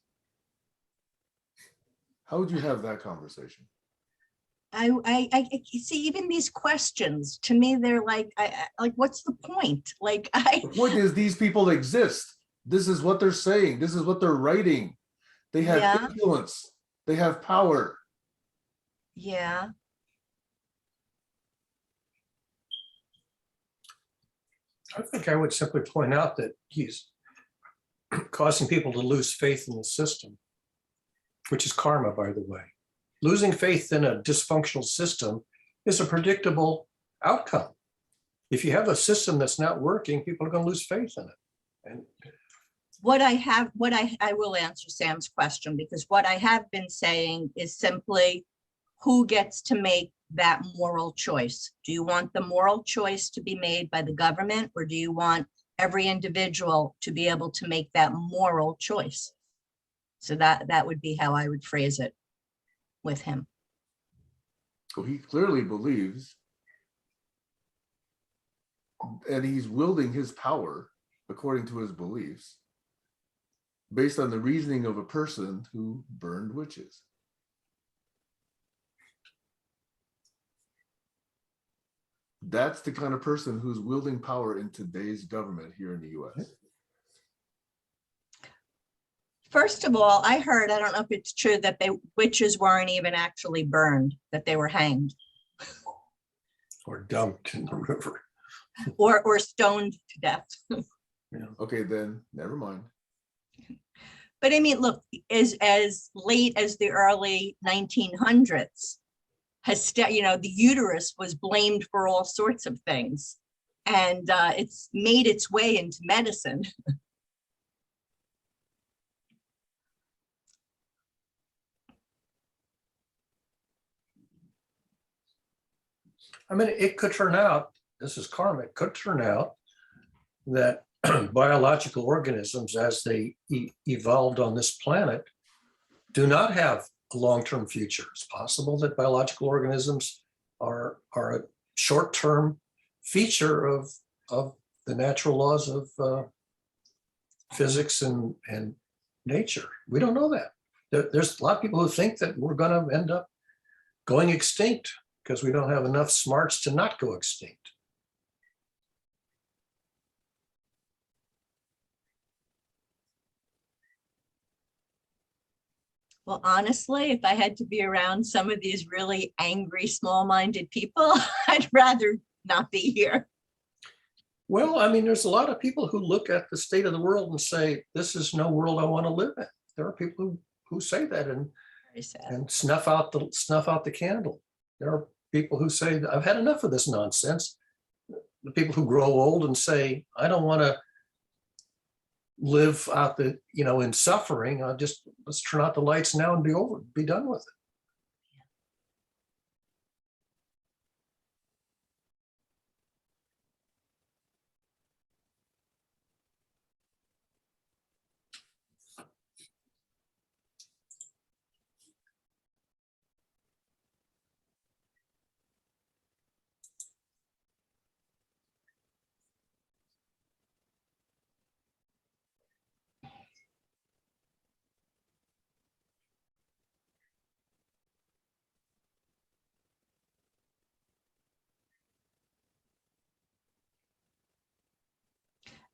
B: How would you have that conversation?
C: I see, even these questions, to me, they're like, like, what's the point? Like,
B: The point is, these people exist. This is what they're saying. This is what they're writing. They have
C: Yeah.
B: influence. They have power.
C: yeah.
A: I think I would simply point out that he's causing people to lose faith in the system, which is karma, by the way. Losing faith in a dysfunctional system is a predictable outcome. If you have a system that's not working, people are going to lose faith in it. And
C: I will answer Sam's question, because what I have been saying is simply, who gets to make that moral choice? Do you want the moral choice to be made by the government, or do you want every individual to be able to make that moral choice? So that would be how I would phrase it with him.
B: So he clearly believes, and he's wielding his power according to his beliefs, based on the reasoning of a person who burned witches. That's the kind of person who's wielding power in today's government here in the US.
C: First of all, I heard, I don't know if it's true, that witches weren't even actually burned, that they were hanged
A: or dumped in the river.
C: or stoned to death.
B: Okay, then never mind.
C: But I mean, look, as late as the early 1900s, the uterus was blamed for all sorts of things, and it's made its way into medicine.
A: I mean, it could turn out, this is karma, it could turn out that biological organisms, as they evolved on this planet, do not have a long-term future. It's possible that biological organisms are a short-term feature of the natural laws of physics and nature. We don't know that. There's a lot of people who think that we're going to end up going extinct because we don't have enough smarts to not go extinct.
C: Well, honestly, if I had to be around some of these really angry, small-minded people, I'd rather not be here.
A: Well, I mean, there's a lot of people who look at the state of the world and say, this is no world I want to live in. There are people who say that
C: Very sad.
A: and snuff out the candle. There are people who say, I've had enough of this nonsense. The people who grow old and say, I don't want to live out in suffering. Let's turn out the lights now and be done with it.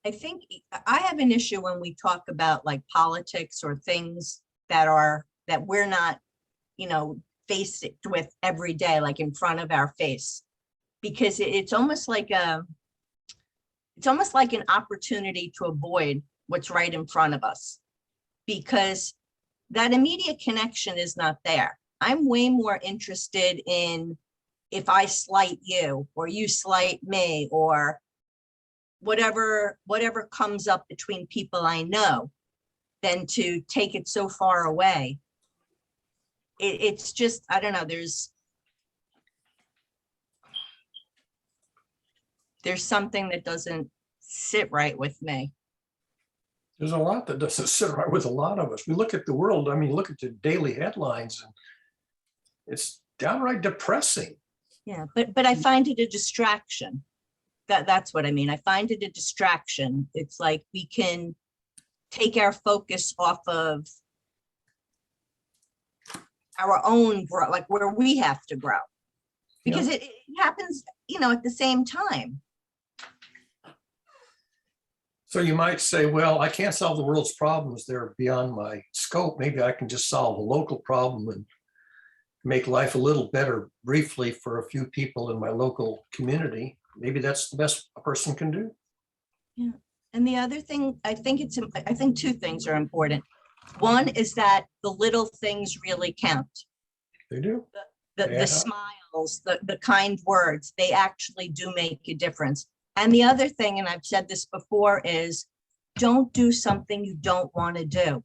C: I think I have an issue when we talk about like politics or things that we're not, faced with every day, like in front of our face, because it's almost like an opportunity to avoid what's right in front of us, because that immediate connection is not there. I'm way more interested in if I slight you or you slight me or whatever comes up between people I know, than to take it so far away. It's just, I don't know, there's something that doesn't sit right with me.
A: There's a lot that doesn't sit right with a lot of us. We look at the world, I mean, look at the daily headlines, and it's downright depressing.
C: Yeah, but I find it a distraction. That's what I mean. I find it a distraction. It's like we can take our focus off of our own growth, like where we have to grow, because it happens, at the same time.
A: So you might say, well, I can't solve the world's problems. They're beyond my scope. Maybe I can just solve a local problem and make life a little better briefly for a few people in my local community. Maybe that's the best a person can do.
C: Yeah. And the other thing, I think two things are important. One is that the little things really count.
A: They do.
C: The smiles, the kind words, they actually do make a difference. And the other thing, and I've said this before, is don't do something you don't want to do,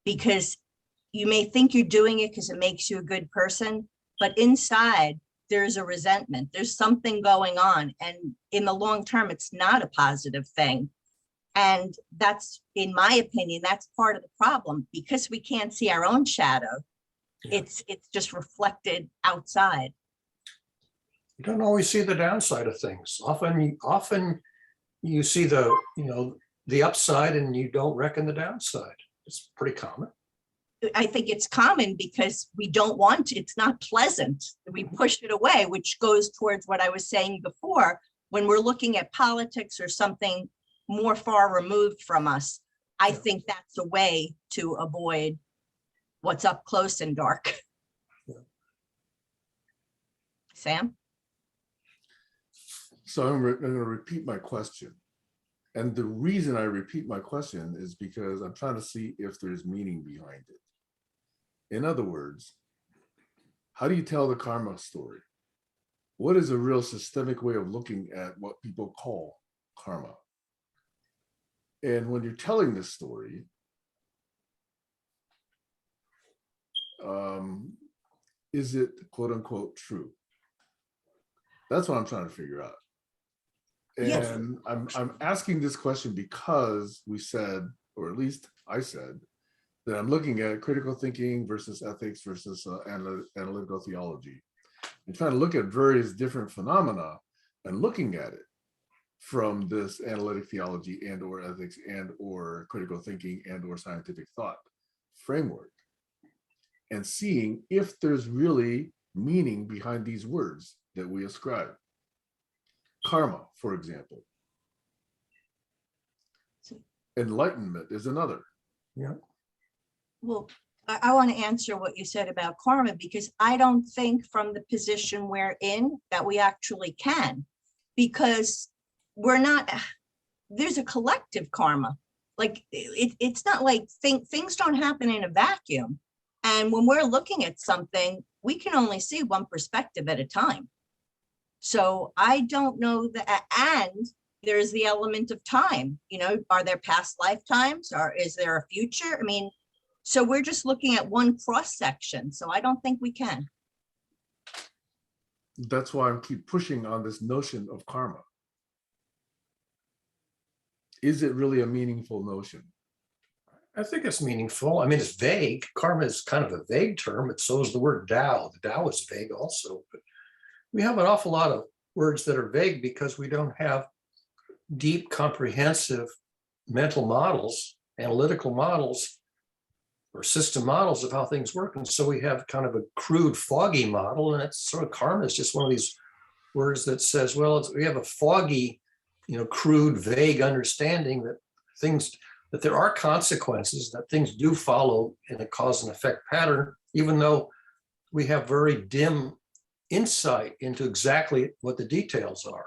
C: because you may think you're doing it because it makes you a good person, but inside there's a resentment. There's something going on. And in the long term, it's not a positive thing. And that's, in my opinion, that's part of the problem, because we can't see our own shadow. Yeah. It's just reflected outside.
A: You don't always see the downside of things. Often you see the upside and you don't reckon the downside. It's pretty common.
C: I think it's common because we don't want to, it's not pleasant. We push it away, which goes towards what I was saying before. When we're looking at politics or something more far removed from us, I think that's a way to avoid what's up close and dark.
A: Yeah.
C: Sam?
B: So I'm going to repeat my question. And the reason I repeat my question is because I'm trying to see if there's meaning behind it. In other words, how do you tell the karma story? What is a real systemic way of looking at what people call karma? And when you're telling this story, is it quote unquote true? That's what I'm trying to figure out. And yes. I'm asking this question because we said, or at least I said, that I'm looking at critical thinking versus ethics versus analytical theology. I'm trying to look at various different phenomena and looking at it from this analytic theology and or ethics and or critical thinking and or scientific thought framework, and seeing if there's really meaning behind these words that we ascribe. Karma, for example. Enlightenment is another.
A: Yeah.
C: Well, I want to answer what you said about karma, because I don't think from the position we're in that we actually can, because we're not, there's a collective karma. Like it's not like things don't happen in a vacuum. And when we're looking at something, we can only see one perspective at a time. So I don't know that, and there's the element of time, you know, are there past lifetimes, or is there a future? I mean, so we're just looking at one cross section. So I don't think we can.
B: That's why I keep pushing on this notion of karma. Is it really a meaningful notion?
A: I think it's meaningful. I mean, it's vague. Karma is kind of a vague term, but so is the word Tao. The Tao is vague also, but we have an awful lot of words that are vague because we don't have deep, comprehensive mental models, analytical models, or system models of how things work. And so we have kind of a crude, foggy model. And it's sort of karma is just one of these words that says, well, we have a foggy, you know, crude, vague understanding that things, that there are consequences, that things do follow in a cause and effect pattern, even though we have very dim insight into exactly what the details are.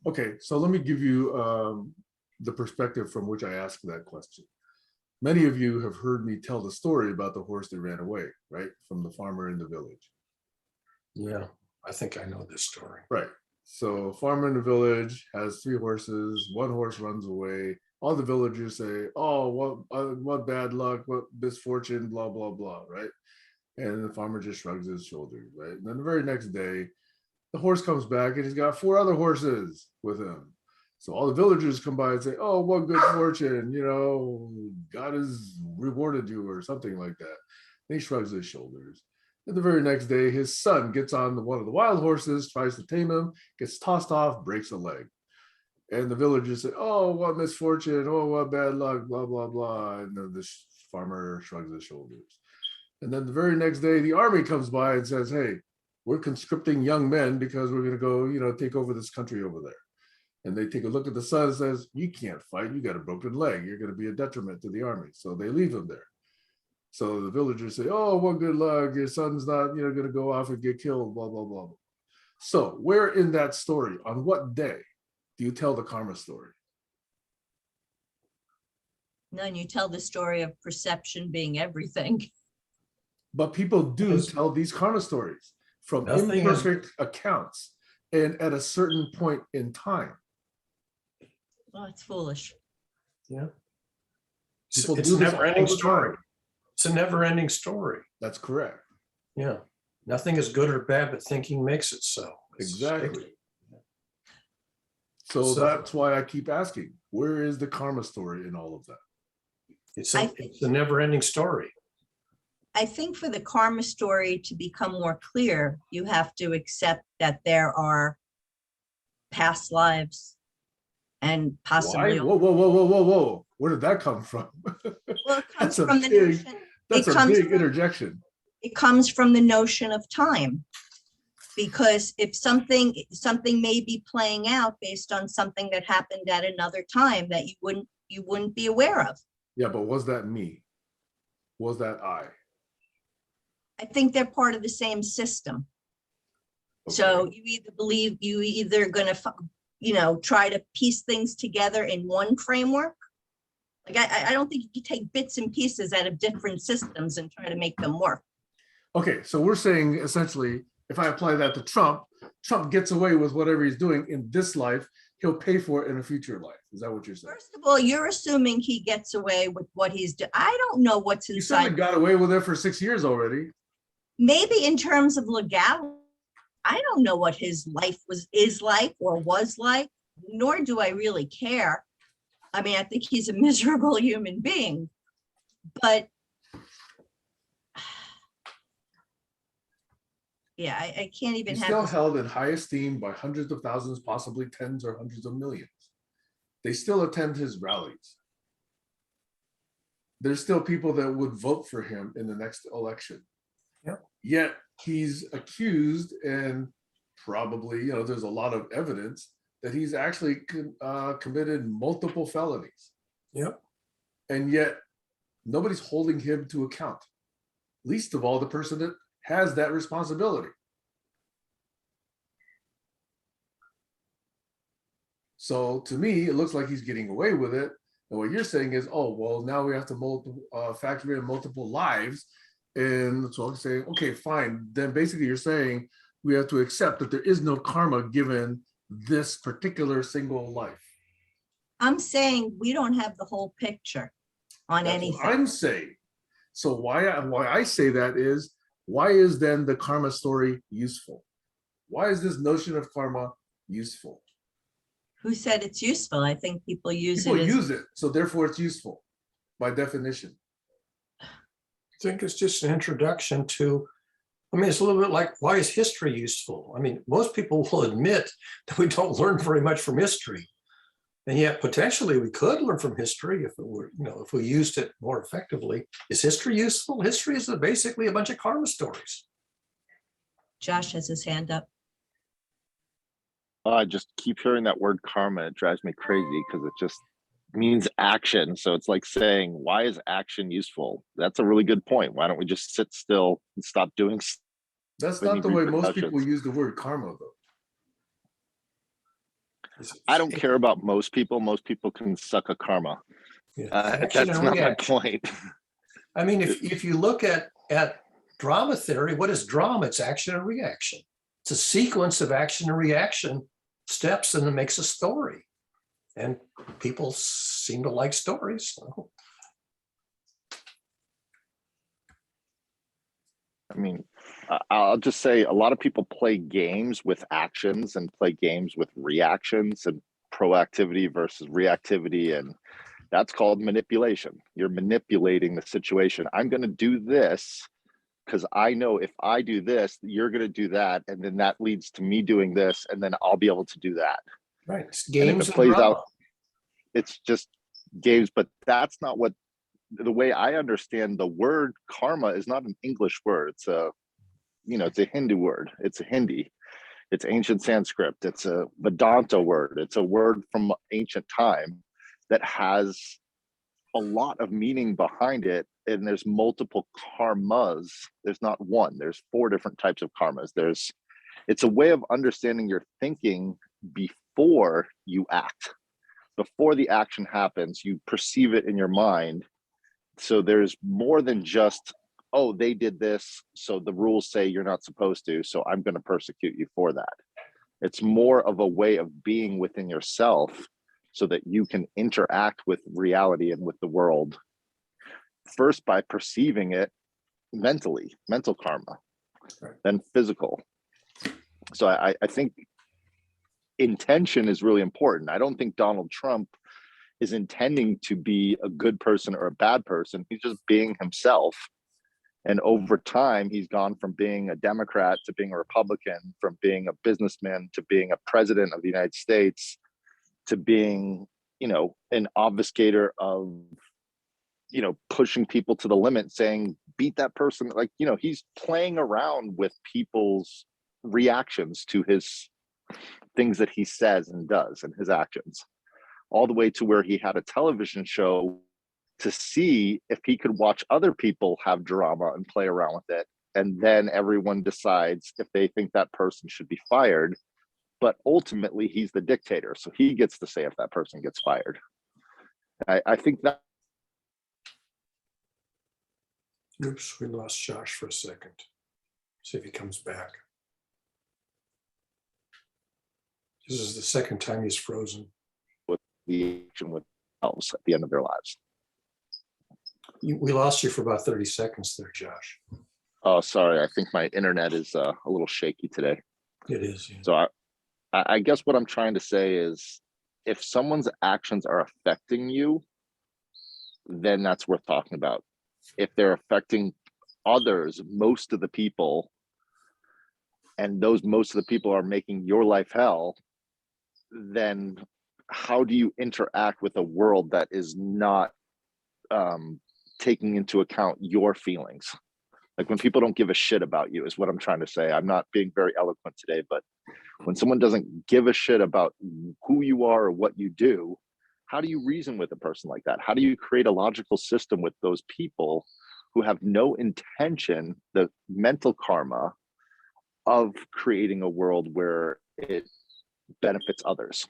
B: Okay, so let me give you the perspective from which I asked that question. Many of you have heard me tell the story about the horse that ran away, right? From the farmer in the village.
A: Yeah, I think I know this story.
B: Right. So farmer in the village has 3 horses. One horse runs away. All the villagers say, oh, what bad luck, what misfortune, blah, blah, blah, right? And the farmer just shrugs his shoulders, right? And then the very next day, the horse comes back and he's got 4 other horses with him. So all the villagers come by and say, oh, what good fortune, you know, God has rewarded you or something like that. And he shrugs his shoulders. And the very next day, his son gets on one of the wild horses, tries to tame him, gets tossed off, breaks a leg. And the villagers say, oh, what misfortune, oh, what bad luck, blah, blah, blah. And then the farmer shrugs his shoulders. And then the very next day, the army comes by and says, hey, we're conscripting young men because we're going to go, you know, take over this country over there. And they take a look at the son and says, you can't fight. You got a broken leg. You're going to be a detriment to the army. So they leave him there. So the villagers say, oh, what good luck. Your son's not, you know, going to go off and get killed, blah, blah, blah. So where in that story, on what day do you tell the karma story?
C: None. You tell the story of perception being everything.
B: But people do tell these karma stories from imperfect accounts and at a certain point in time.
C: Well, it's foolish.
A: Yeah.
B: People
A: It's
B: do
A: a
B: this
A: never-ending
B: all the
A: story.
B: time.
A: It's a never-ending story.
B: That's correct.
A: Yeah. Nothing is good or bad, but thinking makes it so.
B: Exactly. So that's why I keep asking, where is the karma story in all of that?
A: It's a never-ending story.
C: I think for the karma story to become more clear, you have to accept that there are past lives and possibly.
B: Why? Whoa. Where did that come from?
C: Well, it comes
B: That's a
C: from the
B: big,
C: notion.
B: that's a big interjection.
C: It comes from the notion of time. Because if something may be playing out based on something that happened at another time that you wouldn't be aware of.
B: Yeah, but was that me? Was that I?
C: I think they're part of the same system. Okay. So you either going to, try to piece things together in one framework. Like I don't think you take bits and pieces out of different systems and try to make them work.
B: Okay, so we're saying essentially, if I apply that to Trump gets away with whatever he's doing in this life, he'll pay for it in a future life. Is that what you're saying?
C: First of all, you're assuming he gets away with what he's doing. I don't know what's inside.
B: He certainly got away with it for 6 years already.
C: Maybe in terms of legality, I don't know what his life is like or was like, nor do I really care. I mean, I think he's a miserable human being, but yeah, I can't even.
B: He's still held in high esteem by hundreds of thousands, possibly tens or hundreds of millions. They still attend his rallies. There's still people that would vote for him in the next election.
A: Yep.
B: Yet he's accused, and probably, there's a lot of evidence that he's actually committed multiple felonies.
A: Yep.
B: And yet nobody's holding him to account, least of all the person that has that responsibility. So to me, it looks like he's getting away with it. And what you're saying is, oh, well, now we have to factor in multiple lives. And so I'm saying, okay, fine. Then basically you're saying we have to accept that there is no karma given this particular single life.
C: I'm saying we don't have the whole picture on
B: That's
C: anything.
B: what I'm saying. So why I say that is, why is then the karma story useful? Why is this notion of karma useful?
C: Who said it's useful? I think people use
B: People
C: it as,
B: use it, so therefore it's useful by definition.
A: I think it's just an introduction to, I mean, it's a little bit like, why is history useful? I mean, most people will admit that we don't learn very much from history. And yet potentially we could learn from history if it were, if we used it more effectively. Is history useful? History is basically a bunch of karma stories.
C: Josh has his hand up.
D: I just keep hearing that word karma. It drives me crazy because it just means action. So it's like saying, why is action useful? That's a really good point. Why don't we just sit still and stop doing stuff?
B: That's not the way most people use the word karma, though.
D: I don't care about most people. Most people can suck a karma.
A: Yeah.
D: That's
A: Action and
D: not my
A: reaction.
D: point.
A: I mean, if you look at drama theory, what is drama? It's action and reaction. It's a sequence of action and reaction steps, and it makes a story. And people seem to like stories. So.
D: I mean, I'll just say a lot of people play games with actions and play games with reactions and proactivity versus reactivity. And that's called manipulation. You're manipulating the situation. I'm going to do this because I know if I do this, you're going to do that. And then that leads to me doing this. And then I'll be able to do that.
A: Right. It's
D: And
A: games
D: if it plays
A: drama.
D: out, it's just games. But that's not what the way I understand the word karma is not an English word. It's a, it's a Hindu word. It's a Hindi. It's ancient Sanskrit. It's a Vedanta word. It's a word from ancient time that has a lot of meaning behind it. And there's multiple karmas. There's not one. There's 4 different types of karmas. It's a way of understanding your thinking before you act. Before the action happens, you perceive it in your mind. So there's more than just, oh, they did this, so the rules say you're not supposed to, so I'm going to persecute you for that. It's more of a way of being within yourself so that you can interact with reality and with the world. First, by perceiving it mentally, mental karma, then physical. So I think intention is really important. I don't think Donald Trump is intending to be a good person or a bad person. He's just being himself. And over time, he's gone from being a Democrat to being a Republican, from being a businessman to being a president of the United States, to being, an obfuscator of, pushing people to the limit, saying, beat that person. Like, he's playing around with people's reactions to his things that he says and does and his actions, all the way to where he had a television show to see if he could watch other people have drama and play around with it. And then everyone decides if they think that person should be fired. But ultimately, he's the dictator. So he gets to say if that person gets fired. I think that.
A: Oops, we lost Josh for a second. See if he comes back. This is the second time he's frozen.
D: With the action with themselves at the end of their lives.
A: We lost you for about 30 seconds there, Josh.
D: Oh, sorry. I think my internet is a little shaky today.
A: It is. Yeah.
D: So I guess what I'm trying to say is if someone's actions are affecting you, then that's worth talking about. If they're affecting others, most of the people, and most of the people are making your life hell, then how do you interact with a world that is not taking into account your feelings? Like when people don't give a shit about you is what I'm trying to say. I'm not being very eloquent today, but when someone doesn't give a shit about who you are or what you do, how do you reason with a person like that? How do you create a logical system with those people who have no intention, the mental karma of creating a world where it benefits others?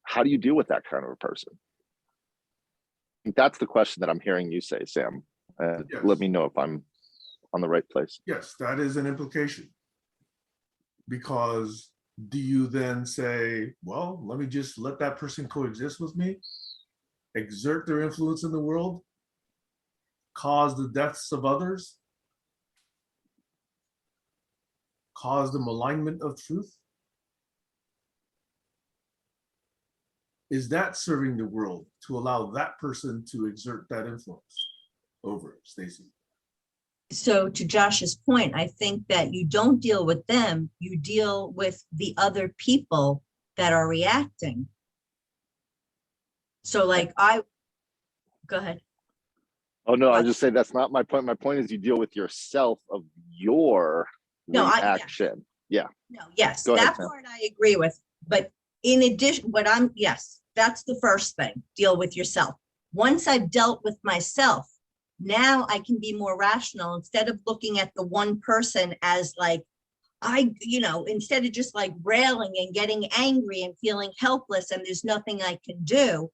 D: How do you deal with that kind of a person? I think that's the question that I'm hearing you say, Sam.
B: Yes.
D: Let me know if I'm on the right place.
B: Yes, that is an implication. Because do you then say, well, let me just let that person coexist with me, exert their influence in the world, cause the deaths of others, cause the malignment of truth? Is that serving the world to allow that person to exert that influence over it, Stacey?
C: So to Josh's point, I think that you don't deal with them, you deal with the other people that are reacting. So like go ahead.
D: Oh no, I
C: What?
D: just say that's not my point. My point is you deal with yourself of your
C: No,
D: reaction. Yeah.
C: No, yes,
D: Go ahead,
C: that
D: Sam.
C: part I agree with. But in addition, yes, that's the first thing, deal with yourself. Once I've dealt with myself, now I can be more rational instead of looking at the one person as like, instead of just like railing and getting angry and feeling helpless and there's nothing I can do,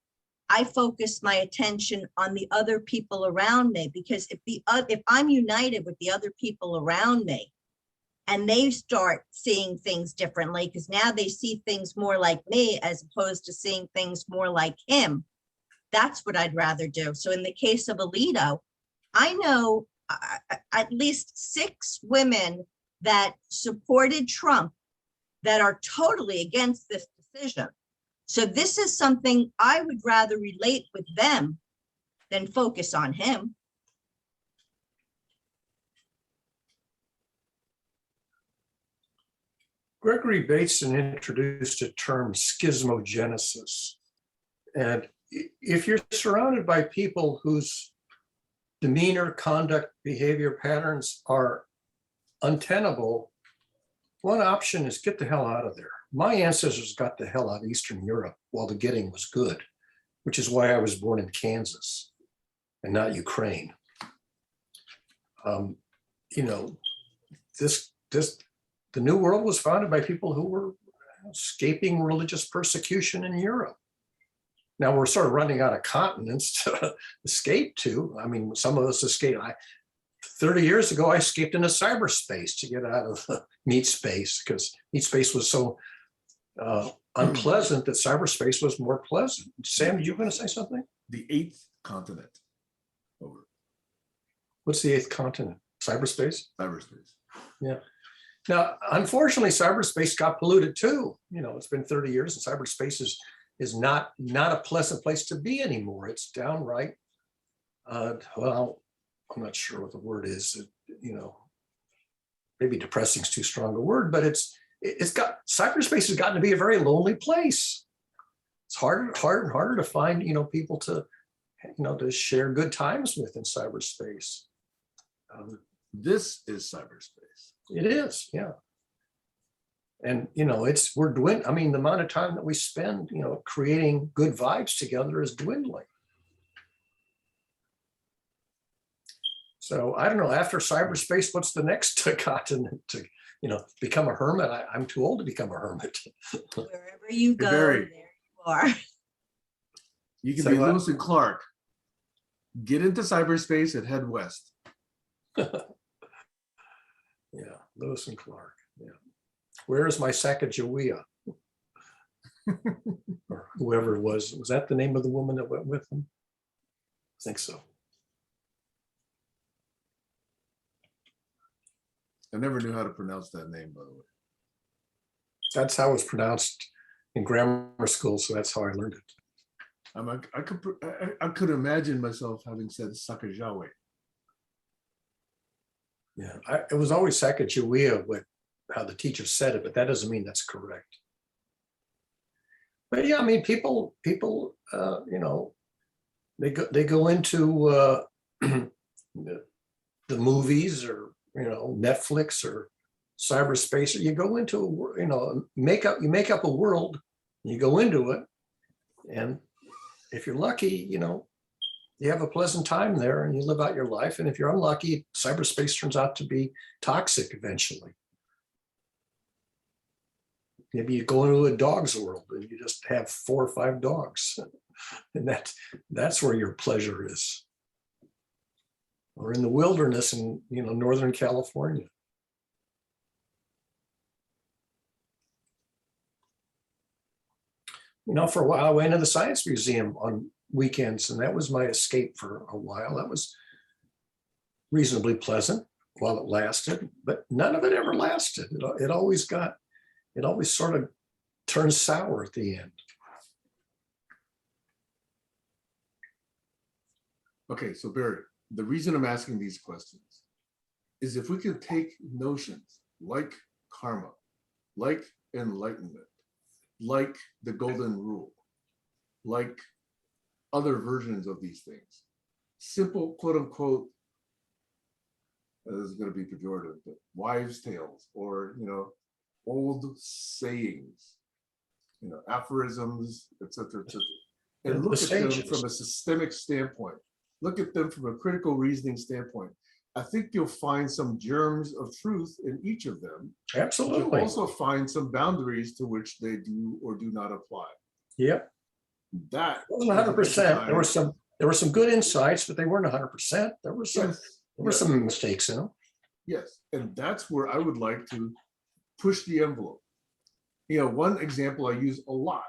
C: I focus my attention on the other people around me, because if I'm united with the other people around me and they start seeing things differently, because now they see things more like me as opposed to seeing things more like him, that's what I'd rather do. So in the case of Alito, I know at least 6 women that supported Trump that are totally against this decision. So this is something I would rather relate with them than focus on him.
A: Gregory Bateson introduced a term, schismogenesis. And if you're surrounded by people whose demeanor, conduct, behavior patterns are untenable, one option is get the hell out of there. My ancestors got the hell out of Eastern Europe while the getting was good, which is why I was born in Kansas and not Ukraine. The New World was founded by people who were escaping religious persecution in Europe. Now we're sort of running out of continents to escape to. I mean, some of us escaped. 30 years ago, I escaped into cyberspace to get out of meat space, because meat space was so unpleasant that cyberspace was more pleasant. Sam, you going to say something?
B: The 8th continent. Over.
A: What's the 8th continent? Cyberspace?
B: Cyberspace.
A: Yeah. Now, unfortunately, cyberspace got polluted too. It's been 30 years and cyberspace is not a pleasant place to be anymore. It's downright, well, I'm not sure what the word is, maybe depressing is too strong a word, but cyberspace has gotten to be a very lonely place. It's harder and harder to find, people to share good times with in cyberspace.
B: This is cyberspace.
A: It is, yeah. And, we're dwindling. I mean, the amount of time that we spend, creating good vibes together is dwindling. So I don't know, after cyberspace, what's the next continent to, become a hermit? I'm too old to become a hermit.
C: Wherever you go,
B: Barry,
C: there you are.
B: You can
A: Say
B: be
A: what?
B: Lewis and Clark. Get into cyberspace and head west.
A: Yeah, Lewis and Clark. Yeah. Where is my Sacagawea? Or whoever it was. Was that the name of the woman that went with them? I think so.
B: I never knew how to pronounce that name, by the way.
A: That's how it was pronounced in grammar school, so that's how I learned it.
B: I could imagine myself having said Sacagawea.
A: Yeah, it was always Sacagawea with how the teacher said it, but that doesn't mean that's correct. But yeah, I mean, people, they go into the movies or, Netflix or cyberspace, or you go into a you make up a world, you go into it, and if you're lucky, you have a pleasant time there and you live out your life. And if you're unlucky, cyberspace turns out to be toxic eventually. Maybe you go into a dog's world and you just have 4 or 5 dogs, and that's where your pleasure is. Or in the wilderness in Northern California. For a while I went to the Science Museum on weekends, and that was my escape for a while. That was reasonably pleasant while it lasted, but none of it ever lasted. It always sort of turned sour at the end.
B: Okay, so Barry, the reason I'm asking these questions is if we could take notions like karma, like enlightenment, like the golden rule, like other versions of these things, simple, quote unquote, this is going to be pejorative, but wives' tales, or old sayings, aphorisms, etc., etc., and look at them from a systemic standpoint. Look at them from a critical reasoning standpoint. I think you'll find some germs of truth in each of them.
A: Absolutely.
B: You'll also find some boundaries to which they do or do not apply.
A: Yep.
B: That
A: wasn't 100%. There were some good insights, but they weren't 100%. There were some mistakes in them.
B: Yes, and that's where I would like to push the envelope. One example I use a lot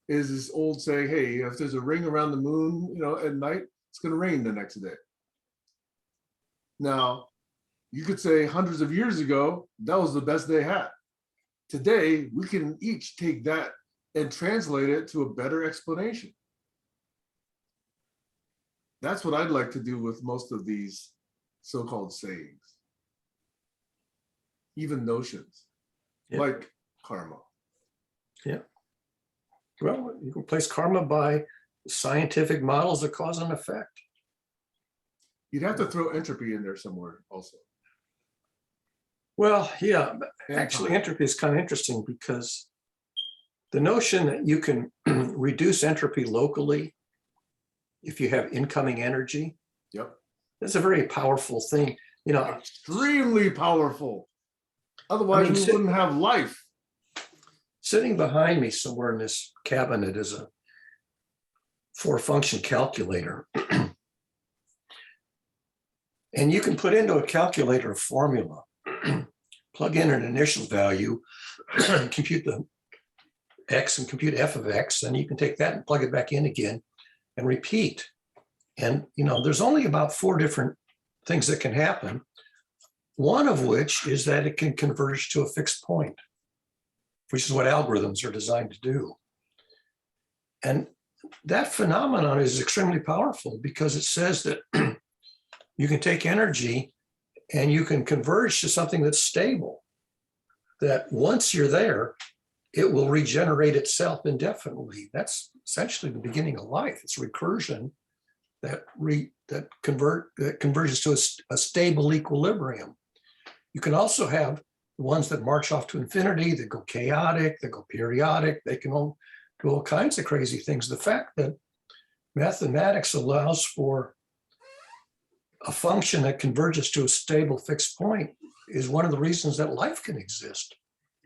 B: is this old saying, hey, if there's a ring around the moon, at night, it's going to rain the next day. Now, you could say hundreds of years ago, that was the best they had. Today, we can each take that and translate it to a better explanation. That's what I'd like to do with most of these so-called sayings, even notions, like karma.
A: Yeah. Well, you can place karma by scientific models of cause and effect.
B: You'd have to throw entropy in there somewhere also.
A: Well, yeah,
B: And
A: actually
B: time.
A: entropy is kind of interesting because the notion that you can reduce entropy locally if you have incoming energy,
B: Yep.
A: that's a very powerful thing.
B: Extremely powerful. Otherwise, we wouldn't have life.
A: Sitting behind me somewhere in this cabinet is a 4-function calculator. And you can put into a calculator a formula, plug in an initial value, compute the x and compute f of x, and you can take that and plug it back in again and repeat. And there's only about 4 different things that can happen, one of which is that it can converge to a fixed point, which is what algorithms are designed to do. And that phenomenon is extremely powerful because it says that you can take energy and you can converge to something that's stable, that once you're there, it will regenerate itself indefinitely. That's essentially the beginning of life. It's recursion that converges to a stable equilibrium. You can also have the ones that march off to infinity, that go chaotic, that go periodic, they can all do all kinds of crazy things. The fact that mathematics allows for a function that converges to a stable fixed point is one of the reasons that life can exist.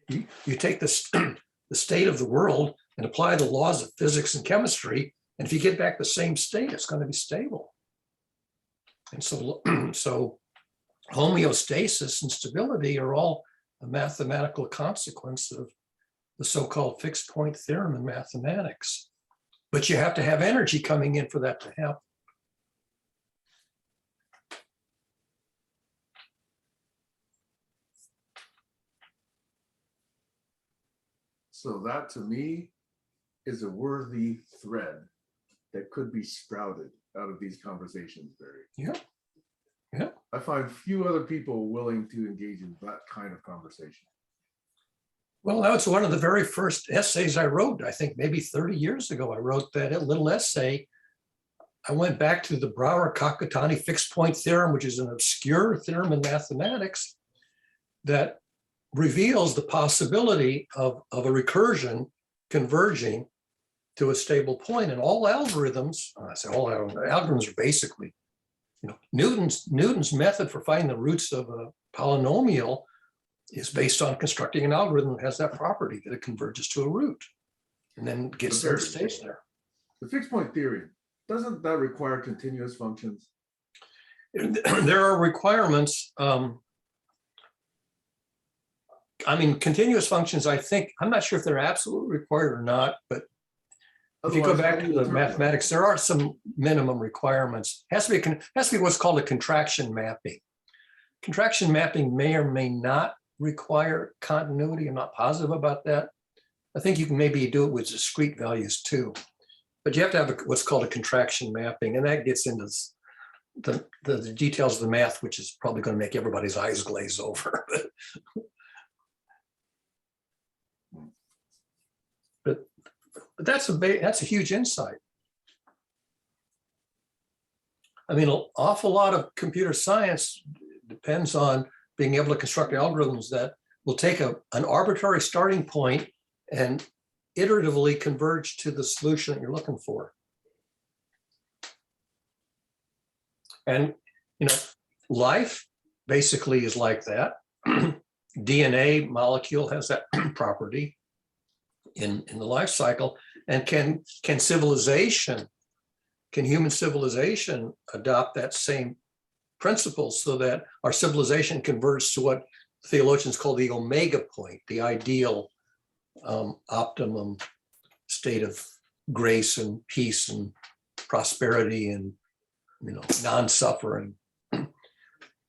A: You take the state of the world and apply the laws of physics and chemistry, and if you get back the same state, it's going to be stable. And so homeostasis and stability are all a mathematical consequence of the so-called fixed point theorem in mathematics. But you have to have energy coming in for that to happen.
B: So that to me is a worthy thread that could be sprouted out of these conversations, Barry.
A: Yeah. Yeah.
B: I find few other people willing to engage in that kind of conversation.
A: Well, that was one of the very first essays I wrote. I think maybe 30 years ago, I wrote that little essay I went back to the Brouwer-Kakutani fixed point theorem, which is an obscure theorem in mathematics that reveals the possibility of a recursion converging to a stable point. And all algorithms, I say all algorithms are basically, Newton's method for finding the roots of a polynomial is based on constructing an algorithm that has that property, that it converges to a root and then gets there, stays there.
B: The fixed point theory, doesn't that require continuous functions?
A: There are requirements. Continuous functions, I'm not sure if they're absolutely required or not, but if you go back to the mathematics, there are some minimum requirements. Has to be what's called a contraction mapping. Contraction mapping may or may not require continuity. I'm not positive about that. I think you can maybe do it with discrete values too, but you have to have what's called a contraction mapping, and that gets into the details of the math, which is probably going to make everybody's eyes glaze over. But that's a huge insight. I mean, an awful lot of computer science depends on being able to construct algorithms that will take an arbitrary starting point and iteratively converge to the solution that you're looking for. And, life basically is like that. DNA molecule has that property in the life cycle. And can human civilization adopt that same principle so that our civilization converges to what theologians call the omega point, the ideal optimum state of grace and peace and prosperity and non-suffering.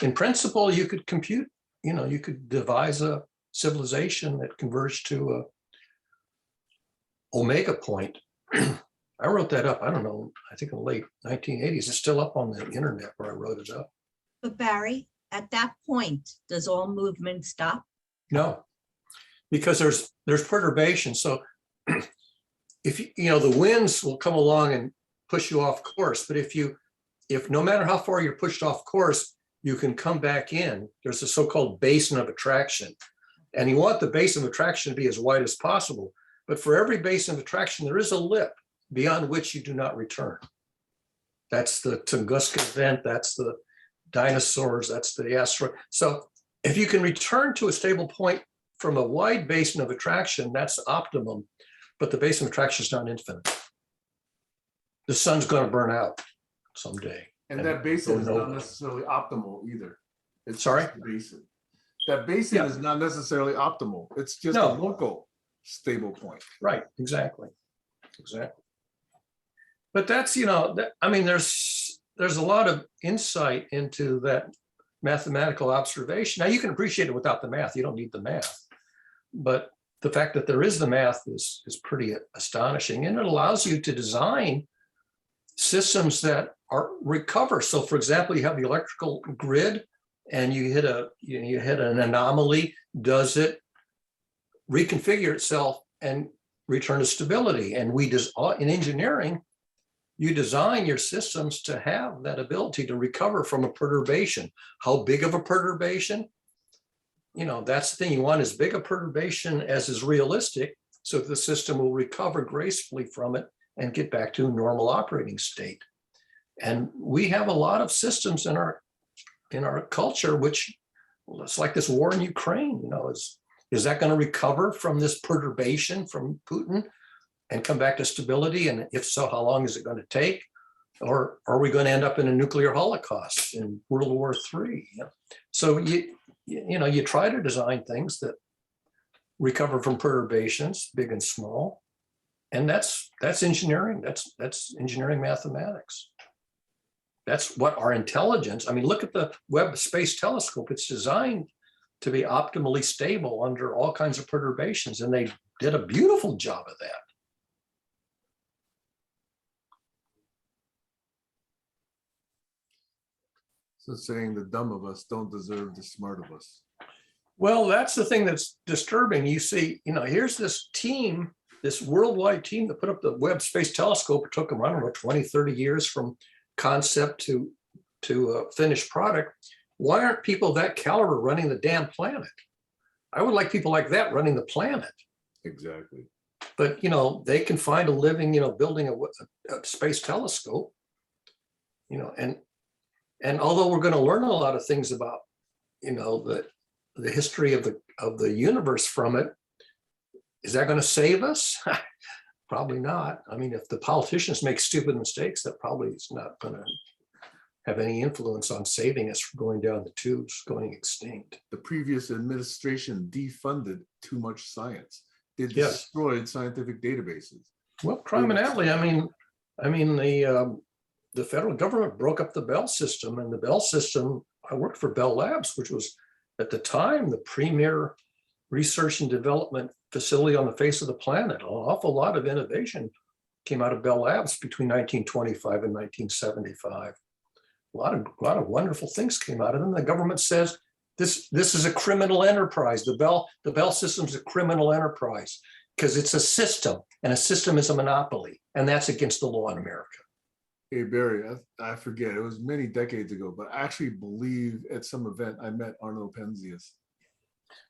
A: In principle, you could compute, you could devise a civilization that converged to a omega point. I wrote that up, I don't know, I think in the late 1980s. It's still up on the internet where I wrote it up.
C: But Barry, at that point, does all movement stop?
A: No, because there's perturbation. So if the winds will come along and push you off course, but if no matter how far you're pushed off course, you can come back in. There's a so-called basin of attraction, and you want the basin of attraction to be as wide as possible. But for every basin of attraction, there is a lip beyond which you do not return. That's the Tunguska event. That's the dinosaurs. That's the asteroid. So if you can return to a stable point from a wide basin of attraction, that's optimum. But the basin of attraction is not infinite. The sun's going to burn out someday.
B: And that basin is not necessarily optimal either. It's
A: Sorry?
B: just the basin. That basin is not necessarily optimal. It's just a local stable point.
A: Right, exactly. But that's, there's a lot of insight into that mathematical observation. Now you can appreciate it without the math. You don't need the math. But the fact that there is the math is pretty astonishing. And it allows you to design systems that recover. So for example, you have the electrical grid and you hit an anomaly. Does it reconfigure itself and return to stability? And in engineering, you design your systems to have that ability to recover from a perturbation. How big of a perturbation? That's the thing. You want as big a perturbation as is realistic so that the system will recover gracefully from it and get back to a normal operating state. And we have a lot of systems in our culture, which it's like this war in Ukraine, is that going to recover from this perturbation from Putin and come back to stability? And if so, how long is it going to take? Or are we going to end up in a nuclear holocaust in World War III? So you try to design things that recover from perturbations, big and small. And that's engineering. That's engineering mathematics. That's what our intelligence. Look at the Webb Space Telescope. It's designed to be optimally stable under all kinds of perturbations, and they did a beautiful job of that.
B: So saying the dumb of us don't deserve the smart of us.
A: Well, that's the thing that's disturbing. You see, here's this team this worldwide team that put up the Webb Space Telescope, it took them, I don't know, 20, 30 years from concept to finished product. Why aren't people that caliber running the damn planet? I would like people like that running the planet.
B: Exactly.
A: But, you know, they can find a living, you know, building a space telescope, you know, and although we're going to learn a lot of things about, you know, the history of the universe from it, is that going to save us? Probably not. I mean, if the politicians make stupid mistakes, that probably is not going to have any influence on saving us from going down the tubes, going extinct.
B: The previous administration defunded too much science. They
A: Yes.
B: destroyed scientific databases.
A: Well, criminality. I mean, the federal government broke up the Bell system, and the Bell system. I worked for Bell Labs, which was at the time the premier research and development facility on the face of the planet. An awful lot of innovation came out of Bell Labs between 1925 and 1975. A lot of wonderful things came out of them. The government says this is a criminal enterprise. The Bell system is a criminal enterprise because it's a system, and a system is a monopoly, and that's against the law in America.
B: Hey, Barry, I forget, it was many decades ago, but I actually believe at some event I met Arno Penzias.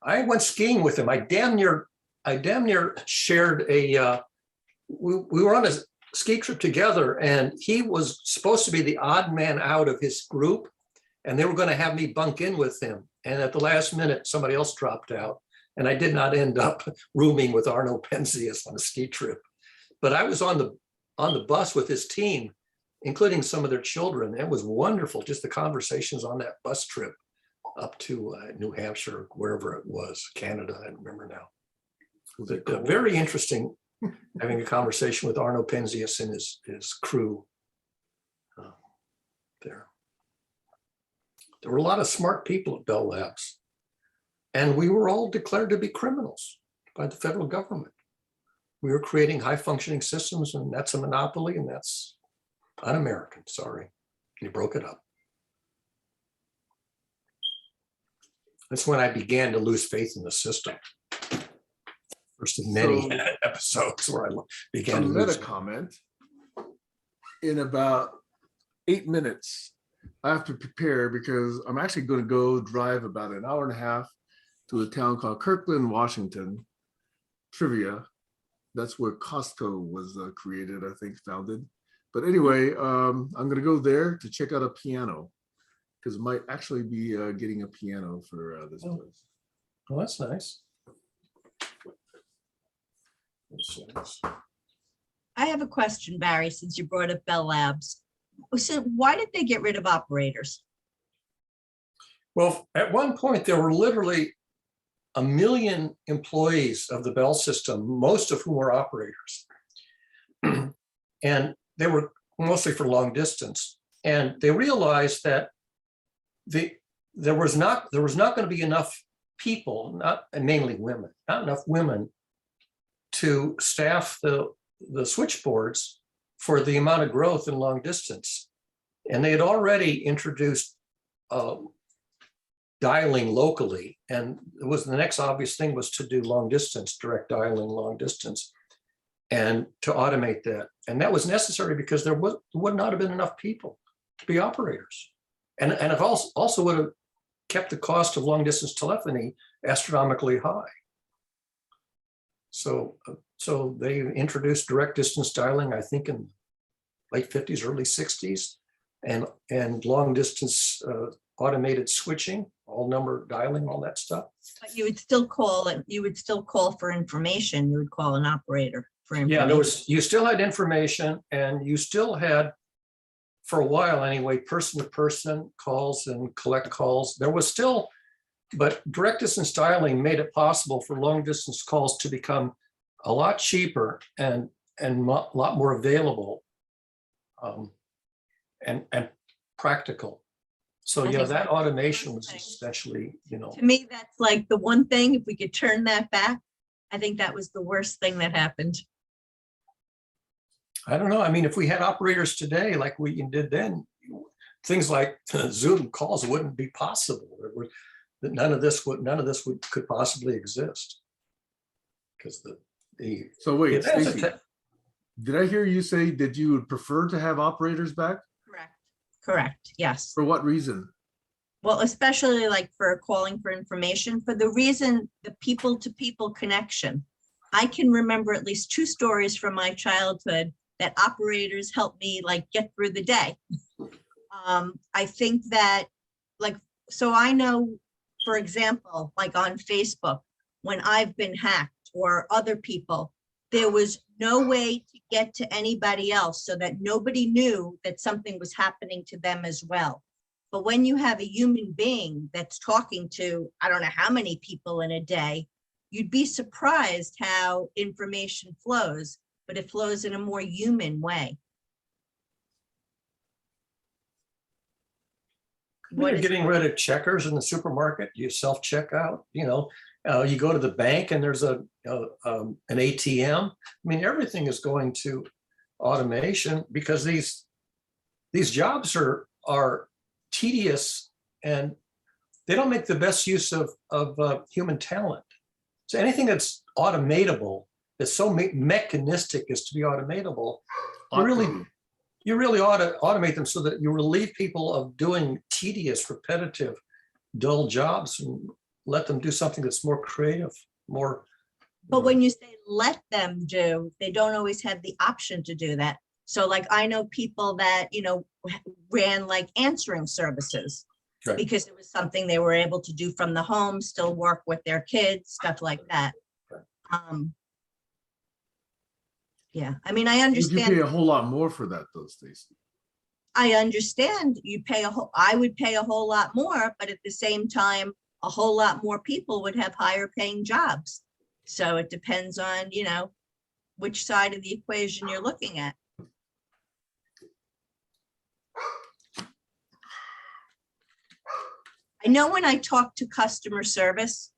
A: I went skiing with him. I damn near shared a, we were on a ski trip together, and he was supposed to be the odd man out of his group, and they were going to have me bunk in with him. And at the last minute, somebody else dropped out, and I did not end up rooming with Arno Penzias on a ski trip. But I was on the bus with his team, including some of their children. It was wonderful, just the conversations on that bus trip up to New Hampshire, wherever it was, Canada, I don't remember now. It was very interesting having a conversation with Arno Penzias and his crew there. There were a lot of smart people at Bell Labs, and we were all declared to be criminals by the federal government. We were creating high-functioning systems, and that's a monopoly, and that's un-American. Sorry, you broke it up. That's when I began to lose faith in the system. First of many episodes where I began to
B: meta
A: lose.
B: comment. In about 8 minutes, I have to prepare because I'm actually going to go drive about an hour and a half to a town called Kirkland, Washington. Trivia. That's where Costco was created, I think, founded. But anyway, I'm going to go there to check out a piano because I might actually be getting a piano for this place.
A: Well, that's nice.
C: I have a question, Barry, since you brought up Bell Labs. So why did they get rid of operators?
A: Well, at one point, there were literally 1 million employees of the Bell system, most of whom were operators. And they were mostly for long distance. And they realized that there was not going to be enough people, and mainly women, not enough women to staff the switchboards for the amount of growth in long distance. And they had already introduced dialing locally, and it was the next obvious thing was to do long distance, direct dialing long distance, and to automate that. And that was necessary because there would not have been enough people to be operators. And it also would have kept the cost of long distance telephony astronomically high. So they introduced direct distance dialing, I think in late 50s, early 60s, and long distance automated switching, all number dialing, all that stuff.
C: But you would still call it, you would still call for information. You would call an operator for information.
A: Yeah, you still had information, and you still had, for a while anyway, person-to-person calls and collect calls. There was still, but direct distance dialing made it possible for long distance calls to become a lot cheaper and a lot more available and practical. So yeah, that automation was essentially,
C: To me, that's like the one thing, if we could turn that back, I think that was the worst thing that happened.
A: I don't know. I mean, if we had operators today, like we did then, things like Zoom calls wouldn't be possible. None of this could possibly exist because
B: So wait,
A: It has a
B: Stacy, did I hear you say that you would prefer to have operators back?
C: Correct. Correct, yes.
B: For what reason?
C: Well, especially like for calling for information, for the reason, the people-to-people connection. I can remember at least 2 stories from my childhood that operators helped me like get through the day. I think that like, so I know, for example, like on Facebook, when I've been hacked or other people, there was no way to get to anybody else so that nobody knew that something was happening to them as well. But when you have a human being that's talking to, I don't know how many people in a day, you'd be surprised how information flows, but it flows in a more human way.
A: You're getting rid of checkers in the supermarket. You self-checkout, you go to the bank and there's an ATM. I mean, everything is going to automation because these jobs are tedious and they don't make the best use of human talent. So anything that's automatable, that's so mechanistic as to be automatable, you really ought to automate them so that you relieve people of doing tedious, repetitive, dull jobs and let them do something that's more creative, more.
C: But when you say let them do, they don't always have the option to do that. So like I know people that, ran like answering services
A: Right.
C: because it was something they were able to do from the home, still work with their kids, stuff like that. Yeah, I mean, I
B: You
C: understand.
B: pay a whole lot more for that though, Stacy.
C: I understand you pay I would pay a whole lot more, but at the same time, a whole lot more people would have higher paying jobs. So it depends on, which side of the equation you're looking at. I know when I talk to customer service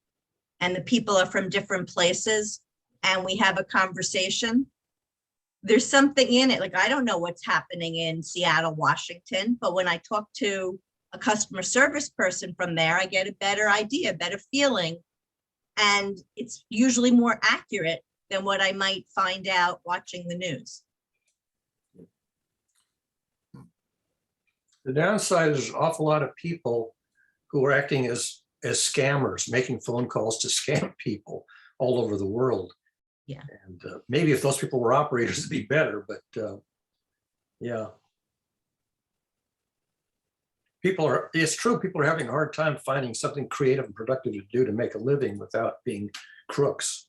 C: and the people are from different places and we have a conversation, there's something in it. Like, I don't know what's happening in Seattle, Washington, but when I talk to a customer service person from there, I get a better idea, better feeling. And it's usually more accurate than what I might find out watching the news.
A: The downside is an awful lot of people who are acting as scammers, making phone calls to scam people all over the world.
C: Yeah.
A: And maybe if those people were operators, it'd be better, but yeah. It's true, people are having a hard time finding something creative and productive to do to make a living without being crooks.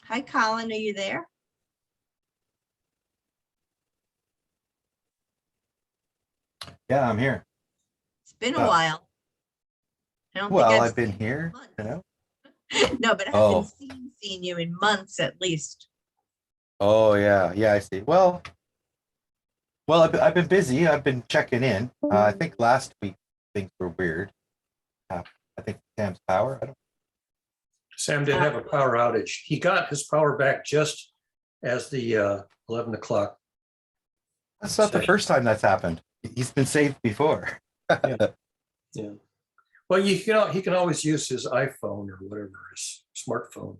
C: Hi, Colin, are you there?
F: Yeah, I'm here.
C: It's been a
F: Oh.
C: while. I don't
F: Well,
C: think
F: I've been
C: seen you in
F: here,
C: months. No, but I
F: Oh.
C: haven't seen you in months at least.
F: Oh, yeah, I see. Well, I've been busy. I've been checking in. I think last week things were weird. I think Sam's power.
A: Sam did have a power outage. He got his power back just as the 11 o'clock.
F: That's not the first time that's happened. He's been saved before.
A: Yeah. Well, he can always use his iPhone or whatever, his smartphone.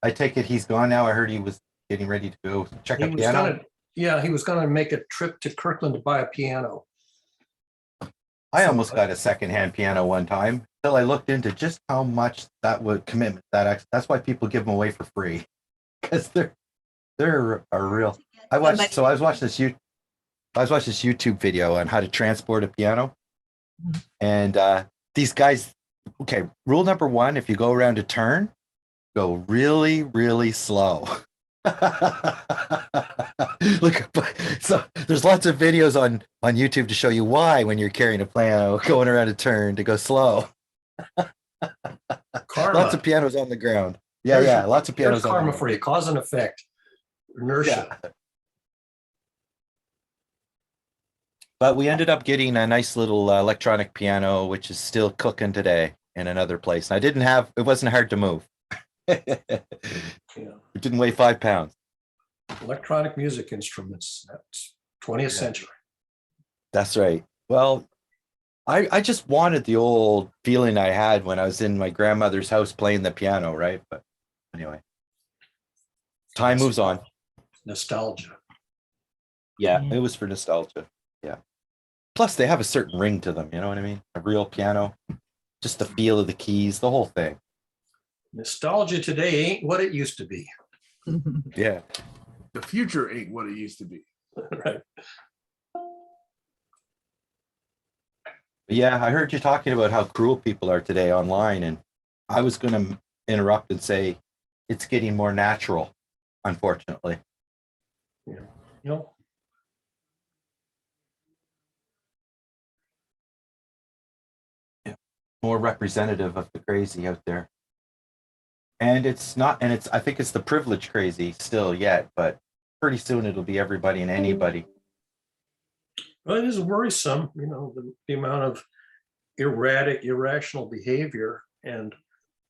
F: I take it he's gone now. I heard he was getting ready to go check a piano.
A: He was going to make a trip to Kirkland to buy a piano.
F: I almost got a secondhand piano one time until I looked into just how much that would commitment. That's why people give them away for free, because they're a real. I was watching this YouTube video on how to transport a piano, and these guys. Okay, rule number 1: if you go around a turn, go really, really slow. Look, so there's lots of videos on YouTube to show you why, when you're carrying a piano going around a turn, to go slow.
A: Karma.
F: Lots of pianos on the ground. Yeah, lots of pianos.
A: There's karma for you, cause and effect, inertia.
F: Yeah. But we ended up getting a nice little electronic piano, which is still cooking today in another place. And it wasn't hard to move. It didn't weigh 5 pounds.
A: Electronic music instruments, that's 20th century.
F: That's right. Well, I just wanted the old feeling I had when I was in my grandmother's house playing the piano, right? But anyway, time moves on.
A: Nostalgia.
F: Yeah, it was for nostalgia. Yeah. Plus, they have a certain ring to them. You know what I mean? A real piano, just the feel of the keys, the whole thing.
A: Nostalgia today ain't what it used to be.
F: Yeah.
B: The future ain't what it used to be.
A: Right.
F: But yeah, I heard you talking about how cruel people are today online, and I was going to interrupt and say it's getting more natural, unfortunately.
A: Yeah. You know,
F: More representative of the crazy out there. And it's not, and it's, I think it's the privileged crazy still yet, but pretty soon it'll be everybody and anybody.
A: well, it is worrisome, you know, the amount of erratic, irrational behavior and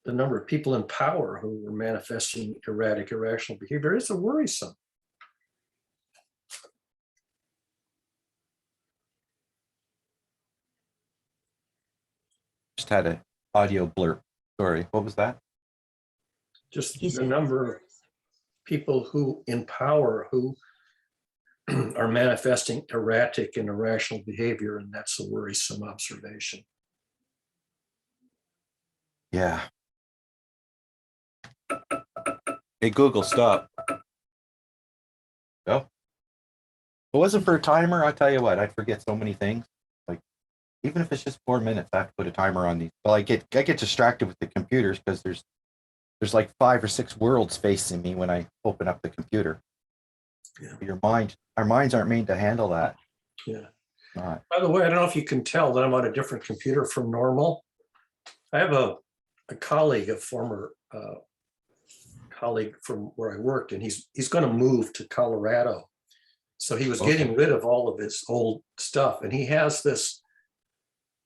A: the number of people in power who are manifesting erratic, irrational behavior is worrisome.
F: Just had an audio blurb. Sorry, what was that?
A: Just the number of people who in power who are manifesting erratic and irrational behavior, and that's a worrisome observation.
F: Yeah. Hey, Google, stop. Go. If it wasn't for a timer, I'll tell you what, I'd forget so many things. Like, even if it's just 4 minutes, I have to put a timer on these. Well, I get distracted with the computers because there's like 5 or 6 worlds facing me when I open up the computer.
A: Yeah.
F: Our minds aren't made to handle that.
A: Yeah.
F: Not.
A: By the way, I don't know if you can tell that I'm on a different computer from normal. I have a colleague, a former colleague from where I worked, and he's going to move to Colorado. So he was getting rid of all of his old stuff, and he has this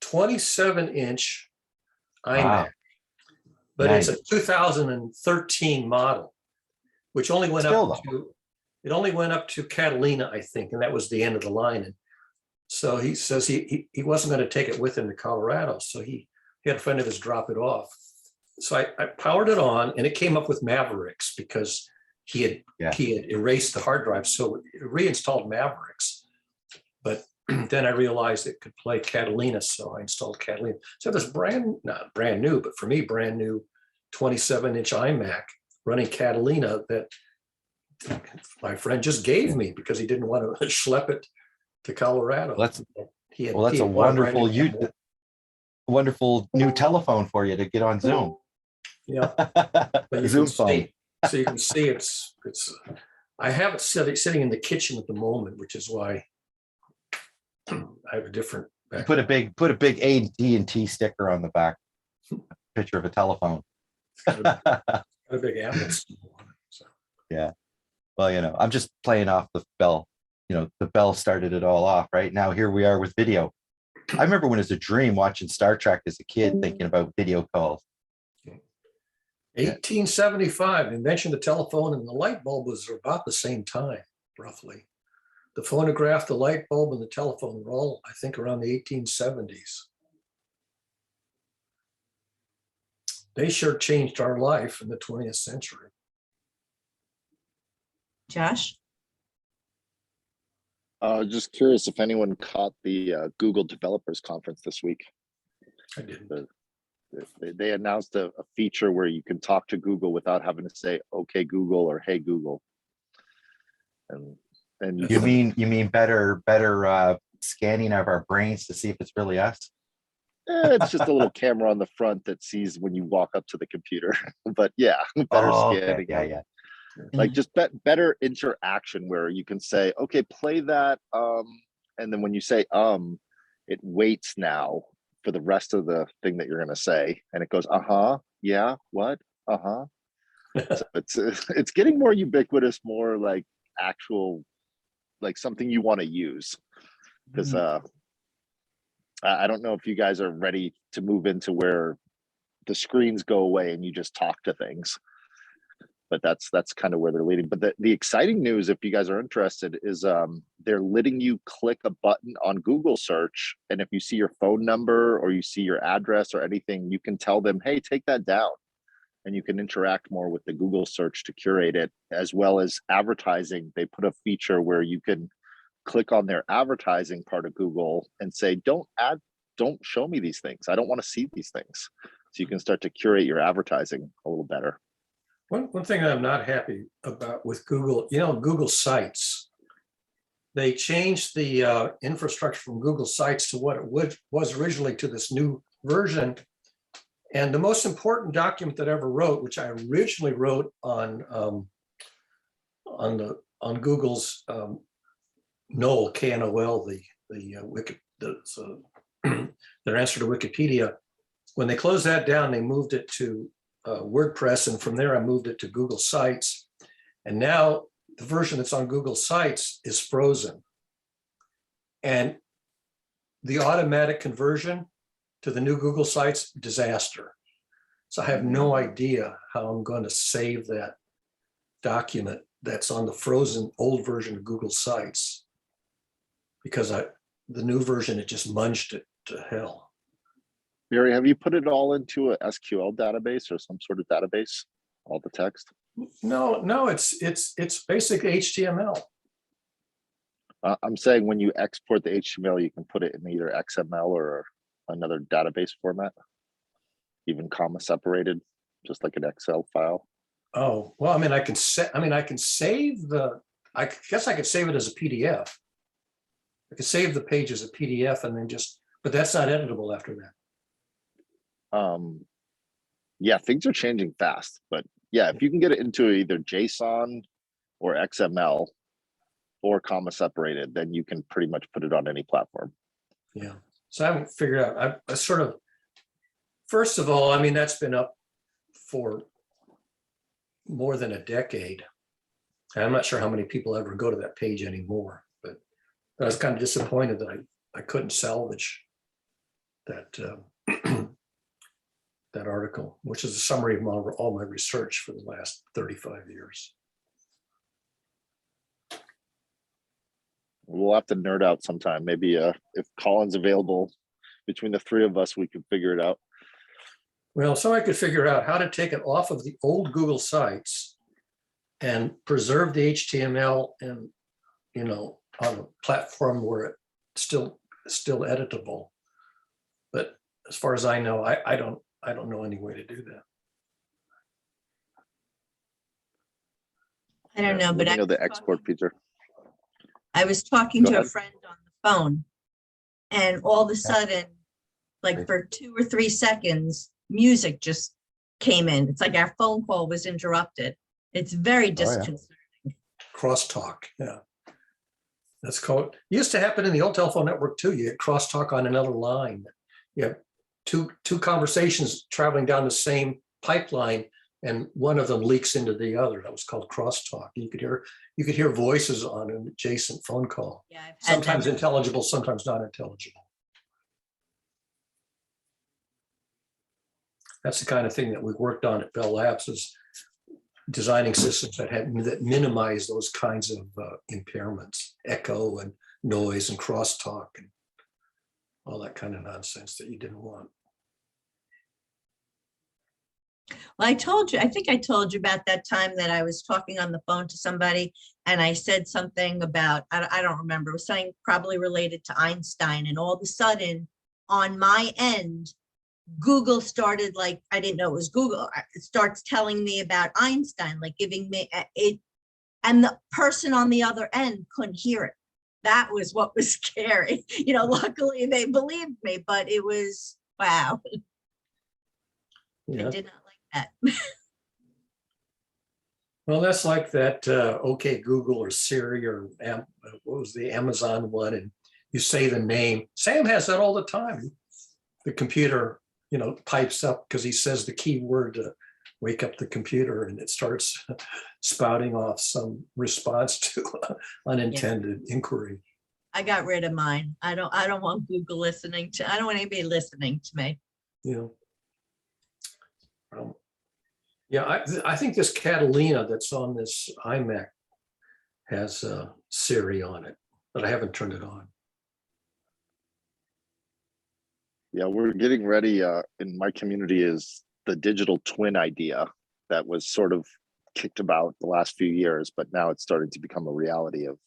A: 27-inch iMac,
F: Wow.
A: but
F: Nice.
A: it's a 2013 model, which only went
F: Still,
A: up to Catalina, I think, and that was the end of the line. And so he says he wasn't going to take it with him to Colorado, so he had a friend of his drop it off. So I powered it on, and it came up with Mavericks because he had erased the hard drive, so it reinstalled Mavericks. But then I realized it could play Catalina, so I installed Catalina. So this not brand new, but for me, brand new 27-inch iMac running Catalina that my friend just gave me because he didn't want to schlep it to Colorado.
F: That's a wonderful new telephone for you to get on Zoom.
A: Yeah.
F: Zoom phone.
A: So you can see it's I have it sitting in the kitchen at the moment, which is why I have a different
F: You put a big AT&T sticker on the back, picture of a telephone.
A: a big Apple symbol on it. So.
F: Yeah. Well, I'm just playing off the Bell. The Bell started it all off, right? Now here we are with video. I remember when it was a dream watching Star Trek as a kid, thinking about video calls.
A: 1875, the invention of the telephone and the light bulb was about the same time, roughly. The phonograph, the light bulb, and the telephone were all, I think, around the 1870s. They sure changed our life in the 20th century.
C: Josh?
D: Just curious if anyone caught the Google Developers Conference this week.
A: I didn't.
D: They announced a feature where you can talk to Google without having to say, "Okay, Google" or "Hey, Google." And
F: You mean better scanning of our brains to see if it's really us?
D: it's just a little camera on the front that sees when you walk up to the computer. But yeah, better scanning.
F: Okay. Yeah.
D: Like just better interaction where you can say, "Okay, play that," and then when you say it waits now for the rest of the thing that you're going to say, and it goes, yeah, what, So it's getting more ubiquitous, more like actual, like something you want to use. Because I don't know if you guys are ready to move into where the screens go away and you just talk to things. But that's kind of where they're leading. But the exciting news, if you guys are interested, is they're letting you click a button on Google search. And if you see your phone number or you see your address or anything, you can tell them, hey, take that down. And you can interact more with the Google search to curate it, as well as advertising. They put a feature where you can click on their advertising part of Google and say, don't show me these things. I don't want to see these things. So you can start to curate your advertising a little better.
A: One thing I'm not happy about with Google, Google Sites, they changed the infrastructure from Google Sites to what it was originally to this new version. And the most important document that I ever wrote, which I originally wrote on Google's NOL, KNOL, their answer to Wikipedia. When they closed that down, they moved it to WordPress, and from there I moved it to Google Sites. And now the version that's on Google Sites is frozen. And the automatic conversion to the new Google Sites, disaster. So I have no idea how I'm going to save that document that's on the frozen old version of Google Sites, because the new version, it just munged it to hell.
D: Barry, have you put it all into a SQL database or some sort of database, all the text?
A: No, it's basically HTML.
D: I'm saying when you export the HTML, you can put it in either XML or another database format, even comma separated, just like an Excel file.
A: Oh, well, I can save I guess I could save it as a PDF. I could save the page as a PDF and then but that's not editable after that.
D: Yeah, things are changing fast, but yeah, if you can get it into either JSON or XML or comma separated, then you can pretty much put it on any platform.
A: Yeah. So I haven't figured out, I sort of, first of all, that's been up for more than a decade. And I'm not sure how many people ever go to that page anymore, but I was kind of disappointed that I couldn't salvage that that article, which is a summary of all my research for the last 35 years.
D: We'll have to nerd out sometime. Maybe if Colin's available, between the three of us, we can figure it out.
A: Well, so I could figure out how to take it off of the old Google Sites and preserve the HTML and, on a platform where it's still editable. But as far as I know, I don't know any way to do that.
C: I don't know, but
D: I know the export feature.
C: I was talking
D: Go
C: to a
D: ahead.
C: friend on the phone, and all of a sudden, like for 2 or 3 seconds, music just came in. It's like our phone call was interrupted. It's very disconcerting.
A: Crosstalk, yeah. That's called, it used to happen in the old telephone network too. You get crosstalk on another line. You have two conversations traveling down the same pipeline, and one of them leaks into the other. That was called crosstalk. You could hear voices on an adjacent phone call.
C: Yeah, I've had
A: Sometimes
C: that.
A: intelligible, sometimes not intelligible. That's the kind of thing that we worked on at Bell Labs, is designing systems that minimize those kinds of impairments, echo and noise and crosstalk and all that kind of nonsense that you didn't want.
C: Well, I think I told you about that time that I was talking on the phone to somebody and I said something about, I don't remember, it was something probably related to Einstein, and all of a sudden on my end, Google started, like, I didn't know it was Google. It starts telling me about Einstein, like giving me it, and the person on the other end couldn't hear it. That was what was scary. Luckily they believed me, but it was, wow.
A: Yeah.
C: I did not like that.
A: Well, that's like that OK Google or Siri or what was the Amazon one, and you say the name. Sam has that all the time. The computer, pipes up because he says the key word to wake up the computer, and it starts spouting off some response to unintended inquiry.
C: I got rid of mine. I don't want Google listening to, I don't want anybody listening to me.
A: Yeah, I think this Catalina that's on this iMac has Siri on it. but I haven't turned it on.
D: Yeah, we're getting ready. In my community is the digital twin idea that was sort of kicked about the last few years, but now it's starting to become a reality of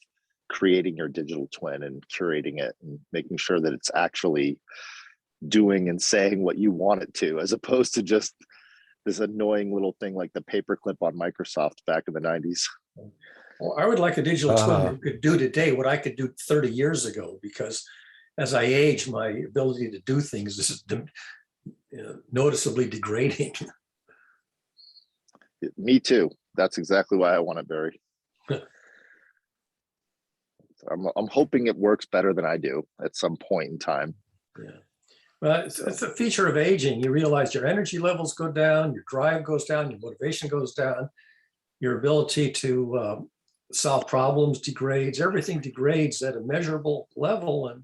D: creating your digital twin and curating it and making sure that it's actually doing and saying what you want it to, as opposed to just this annoying little thing like the paperclip on Microsoft back in the 90s.
A: Well, I would like a digital twin that could do today what I could do 30 years ago, because as I age, my ability to do things is noticeably degrading.
D: Me too. That's exactly why I want it, Barry. I'm hoping it works better than I do at some point in time.
A: Yeah. Well, it's a feature of aging. You realize your energy levels go down, your drive goes down, your motivation goes down, your ability to solve problems degrades, everything degrades at a measurable level. And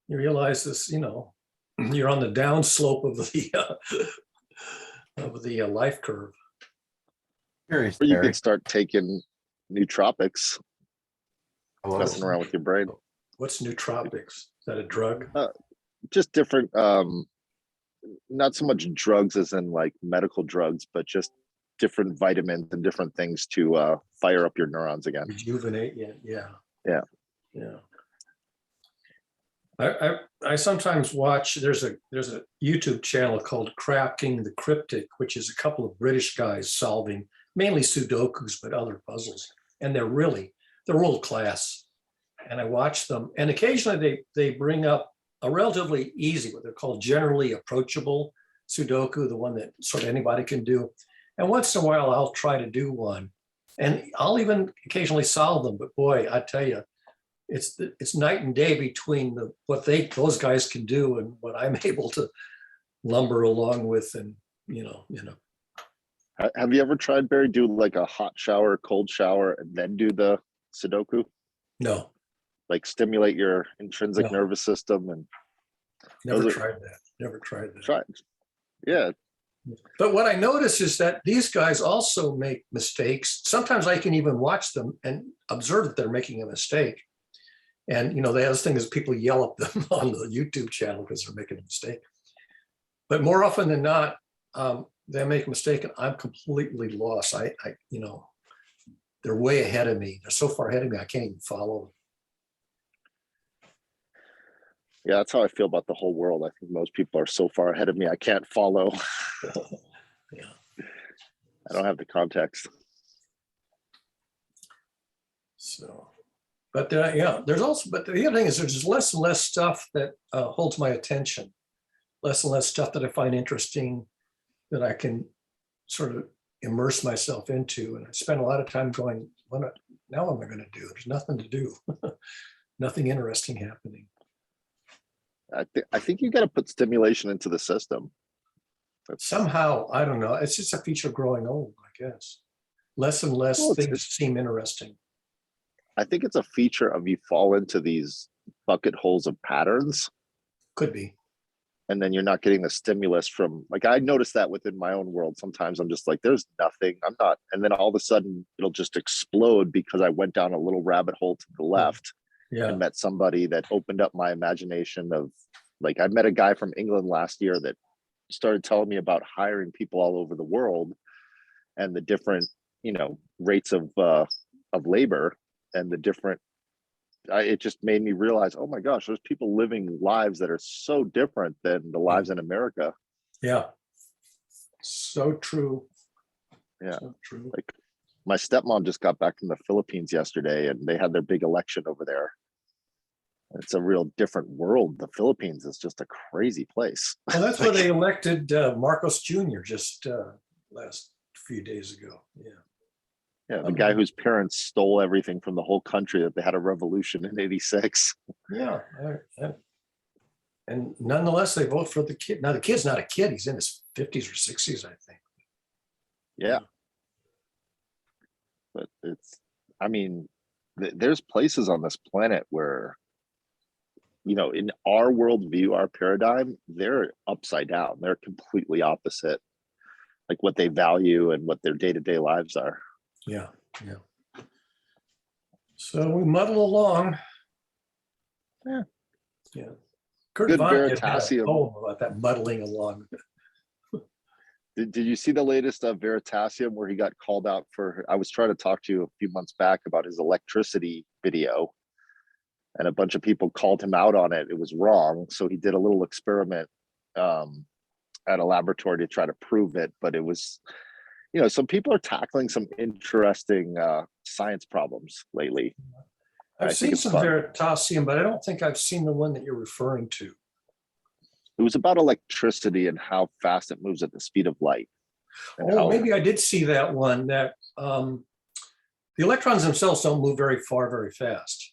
A: you realize this, you're on the downslope of the life curve.
F: Curious,
D: Or you
F: Barry.
D: could start taking nootropics,
F: Hello?
D: messing around with your brain.
A: What's nootropics? Is that a drug?
D: Just different, not so much drugs as in like medical drugs, but just different vitamins and different things to fire up your neurons again.
A: Rejuvenate, yeah. I sometimes watch, there's a YouTube channel called Cracking the Cryptic, which is a couple of British guys solving mainly Sudokus, but other puzzles. And they're world class. And I watch them, and occasionally they bring up a relatively easy, what they're called generally approachable Sudoku, the one that sort of anybody can do. And once in a while, I'll try to do one. And I'll even occasionally solve them. But boy, I tell you, it's night and day between what those guys can do and what I'm able to lumber along with. And,
D: Have you ever tried, Barry, do like a hot shower, cold shower, and then do the Sudoku?
A: No,
D: Like stimulate your intrinsic
A: No.
D: nervous system and
A: never
D: Those
A: tried that. Never tried that.
D: try. Yeah,
A: But what I notice is that these guys also make mistakes. Sometimes I can even watch them and observe that they're making a mistake. And, the other thing is people yell at them on the YouTube channel because they're making a mistake. But more often than not, they make a mistake and I'm completely lost. They're way ahead of me. They're so far ahead of me, I can't even follow them.
D: yeah, that's how I feel about the whole world. I think most people are so far ahead of me, I can't follow.
A: Yeah.
D: I don't have the context.
A: So, but there's also, but the other thing is there's less and less stuff that holds my attention, less and less stuff that I find interesting that I can sort of immerse myself into. And I spend a lot of time going, now what am I going to do? There's nothing to do, nothing interesting happening.
D: I think you got to put stimulation into the system.
A: Somehow, I don't know. It's just a feature of growing old, I guess. Less and less things seem interesting.
D: I think it's a feature of you fall into these bucket holes of patterns.
A: Could be.
D: And then you're not getting the stimulus from, like, I noticed that within my own world. Sometimes I'm just like, there's nothing, I'm not. And then all of a sudden it'll just explode because I went down a little rabbit hole to the left.
A: Yeah.
D: And met somebody that opened up my imagination of, like, I met a guy from England last year that started telling me about hiring people all over the world and the different, rates of labor and the different, it just made me realize, oh my gosh, there's people living lives that are so different than the lives in America.
A: Yeah. So true.
D: Yeah.
A: So true.
D: Like, my stepmom just got back from the Philippines yesterday and they had their big election over there. It's a real different world. The Philippines is just a crazy place.
A: Well, that's where they elected Marcos Jr. just last few days ago. Yeah.
D: Yeah, the guy whose parents stole everything from the whole country, that they had a revolution in '86.
A: Yeah. And nonetheless, they vote for the kid. Now, the kid's not a kid. He's in his 50s or 60s, I think.
D: Yeah. But there's places on this planet where, in our worldview, our paradigm, they're upside down. They're completely opposite, like what they value and what their day-to-day lives are.
A: Yeah. So we muddle along.
D: Yeah.
A: Yeah. Kurt
D: Good
A: Vonnegut had a
D: Veritasium.
A: poem about that muddling along.
D: Did you see the latest Veritasium where he got called out for? I was trying to talk to you a few months back about his electricity video, and a bunch of people called him out on it. It was wrong, so he did a little experiment at a laboratory to try to prove it. But it was, some people are tackling some interesting science problems lately. I
A: I've
D: think
A: seen
D: it's
A: some
D: fun.
A: Veritasium, but I don't think I've seen the one that you're referring to.
D: It was about electricity and how fast it moves at the speed of light. And
A: Oh,
D: how,
A: maybe I did see that one, that the electrons themselves don't move very far, very fast.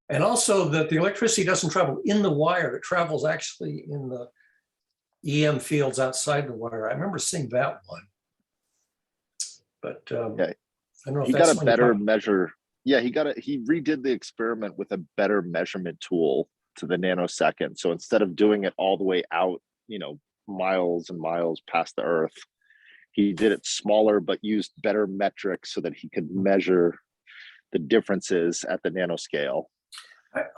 A: And also that the electricity doesn't travel in the wire, it travels actually in the EM fields outside the wire. I remember seeing that one. But
D: Yeah.
A: I don't know if
D: he
A: that's
D: got a
A: the one you're
D: better
A: talking-
D: measure. Yeah, he redid the experiment with a better measurement tool to the nanosecond. So instead of doing it all the way out, miles and miles past the Earth, he did it smaller but used better metrics so that he could measure the differences at the nanoscale.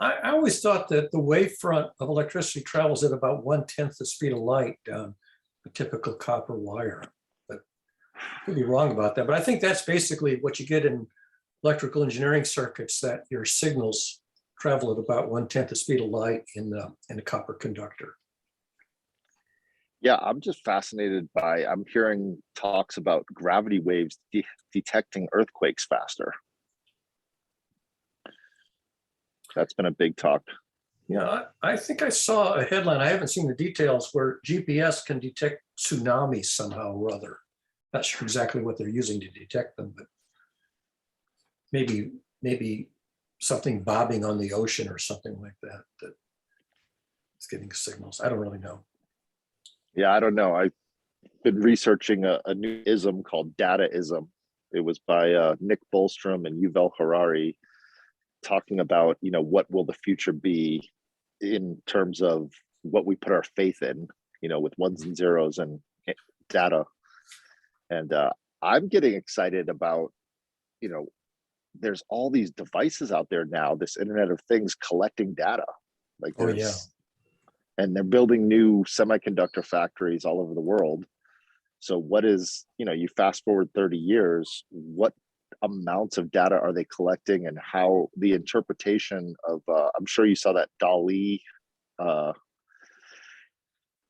A: I always thought that the wavefront of electricity travels at about 1/10 the speed of light down a typical copper wire. But I could be wrong about that. But I think that's basically what you get in electrical engineering circuits, that your signals travel at about 1/10 the speed of light in a copper conductor.
D: Yeah, I'm just fascinated by, I'm hearing talks about gravity waves detecting earthquakes faster. That's been a big talk.
A: Yeah, I think I saw a headline, I haven't seen the details, where GPS can detect tsunamis somehow or other. Not sure exactly what they're using to detect them, but maybe something bobbing on the ocean or something like that, that is getting signals. I don't really know.
D: Yeah, I don't know. I've been researching a new ism called dataism. It was by Nick Bostrom and Yuval Harari, talking about, what will the future be in terms of what we put our faith in, with ones and zeros and data. And I'm getting excited about, there's all these devices out there now, this Internet of Things collecting data. Like
A: Oh, yeah.
D: And they're building new semiconductor factories all over the world. So what is, you fast forward 30 years, what amounts of data are they collecting, and how the interpretation of, I'm sure you saw that DALL-E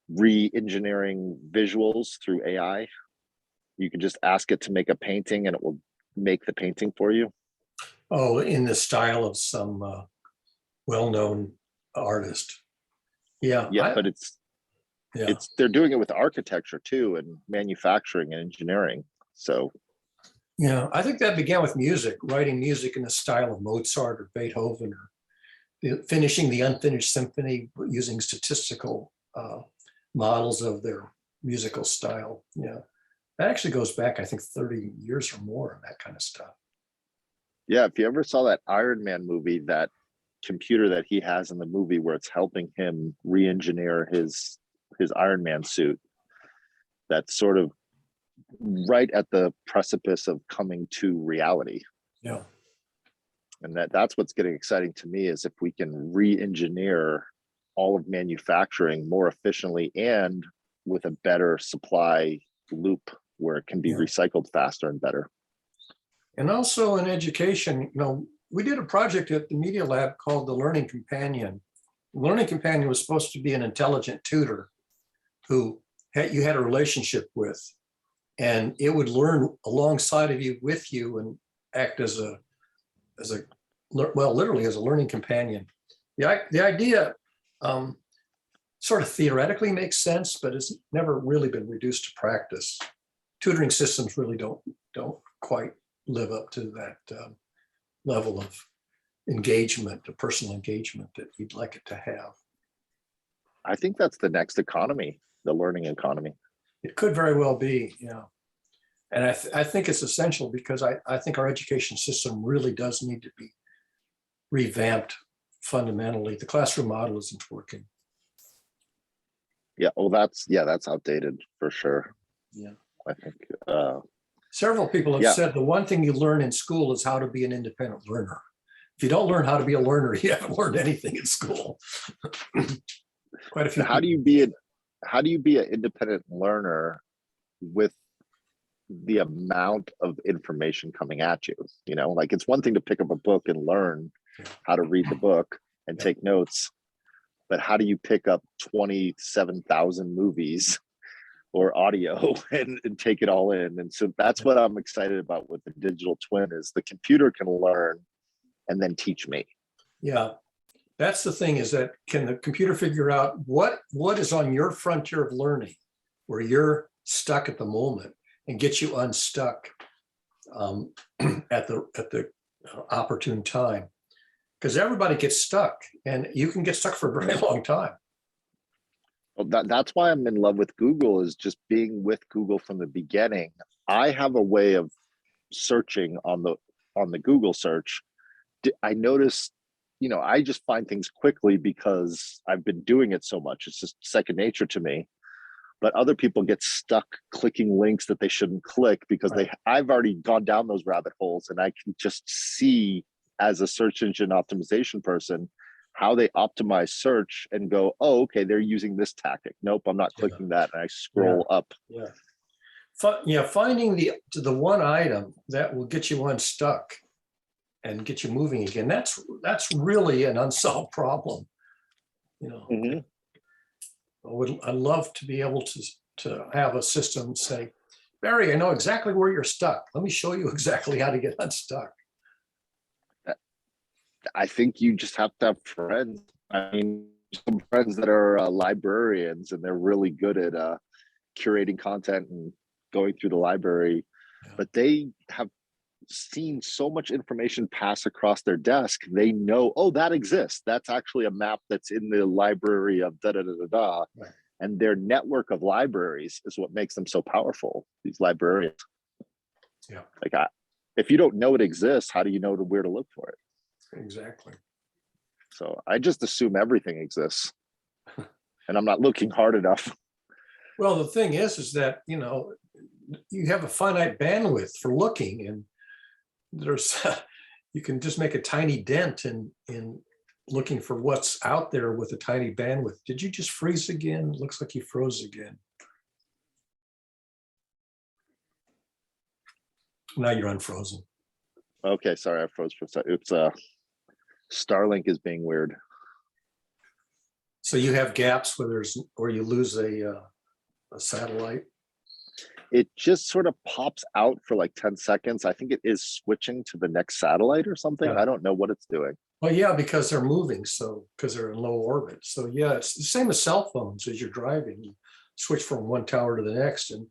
D: re-engineering visuals through AI. You can just ask it to make a painting and it will make the painting for you.
A: Oh, in the style of some well-known artist. Yeah.
D: Yeah, but they're doing it with architecture too, and manufacturing and engineering. So
A: yeah, I think that began with music, writing music in the style of Mozart or Beethoven, or finishing the unfinished symphony using statistical models of their musical style. Yeah, that actually goes back, I think, 30 years or more on that kind of stuff.
D: yeah, if you ever saw that Iron Man movie, that computer that he has in the movie where it's helping him re-engineer his Iron Man suit, that's sort of right at the precipice of coming to reality.
A: Yeah.
D: And that's what's getting exciting to me, is if we can re-engineer all of manufacturing more efficiently and with a better supply loop where it can be recycled faster and better.
A: And also in education, we did a project at the Media Lab called the Learning Companion. The Learning Companion was supposed to be an intelligent tutor who you had a relationship with, and it would learn alongside of you, with you, and act as literally as a learning companion. The idea sort of theoretically makes sense, but it's never really been reduced to practice. Tutoring systems really don't quite live up to that level of engagement, the personal engagement that you'd like it to have.
D: I think that's the next economy, the learning economy.
A: It could very well be, yeah. And I think it's essential, because I think our education system really does need to be revamped fundamentally. The classroom model isn't working.
D: Yeah, well, that's outdated for sure.
A: Yeah.
D: I think
A: Several people have said the one thing you learn in school is how to be an independent learner. If you don't learn how to be a learner, you haven't learned anything in school. Quite a few.
D: How do you be an independent learner with the amount of information coming at you? You know, like it's one thing to pick up a book and learn how to read the book and take notes, but how do you pick up 27,000 movies or audio and take it all in? And so that's what I'm excited about with the digital twin, is the computer can learn and then teach me.
A: Yeah, that's the thing, is that can the computer figure out what is on your frontier of learning where you're stuck at the moment and get you unstuck at the opportune time? Because everybody gets stuck, and you can get stuck for a very long time.
D: Well, that's why I'm in love with Google, is just being with Google from the beginning. I have a way of searching on the Google search. I noticed, you know, I just find things quickly because I've been doing it so much. It's just second nature to me. But other people get stuck clicking links that they shouldn't click because I've already gone down those rabbit holes, and I can just see, as a search engine optimization person, how they optimize search and go, oh, okay, they're using this tactic. Nope, I'm not clicking that. And I scroll up.
A: Yeah. Finding the one item that will get you unstuck and get you moving again. That's really an unsolved problem. You know, I'd love to be able to have a system say, Barry, I know exactly where you're stuck. Let me show you exactly how to get unstuck.
D: I think you just have to have friends. I mean, some friends that are librarians, and they're really good at curating content and going through the library, but they have seen so much information pass across their desk. They know, oh, that exists. That's actually a map that's in the library of da da da da da. Right. And their network of libraries is what makes them so powerful, these librarians.
A: Yeah.
D: Like, if you don't know it exists, how do you know where to look for it?
A: Exactly.
D: So I just assume everything exists, and I'm not looking hard enough.
A: Well, the thing is that, you know, you have a finite bandwidth for looking, and there's you can just make a tiny dent in looking for what's out there with a tiny bandwidth. Did you just freeze again? Looks like you froze again. Now you're unfrozen.
D: Okay, sorry, I froze for a second. It's Starlink is being weird.
A: So you have gaps where you lose a satellite?
D: It just sort of pops out for like 10 seconds. I think it is switching to the next satellite or something.
A: Yeah.
D: I don't know what it's doing.
A: Well, yeah, because they're moving, so because they're in low orbit. So yeah, it's the same as cell phones. As you're driving, you switch from one tower to the next, and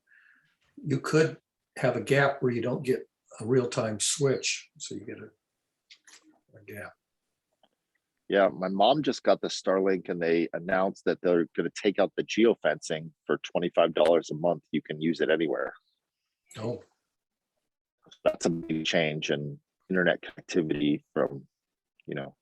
A: you could have a gap where you don't get a real-time switch, so you get a gap.
D: Yeah, my mom just got the Starlink, and they announced that they're going to take out the geofencing for $25 a month. You can use it anywhere.
A: Oh,
D: that's a big change in internet connectivity from, you know.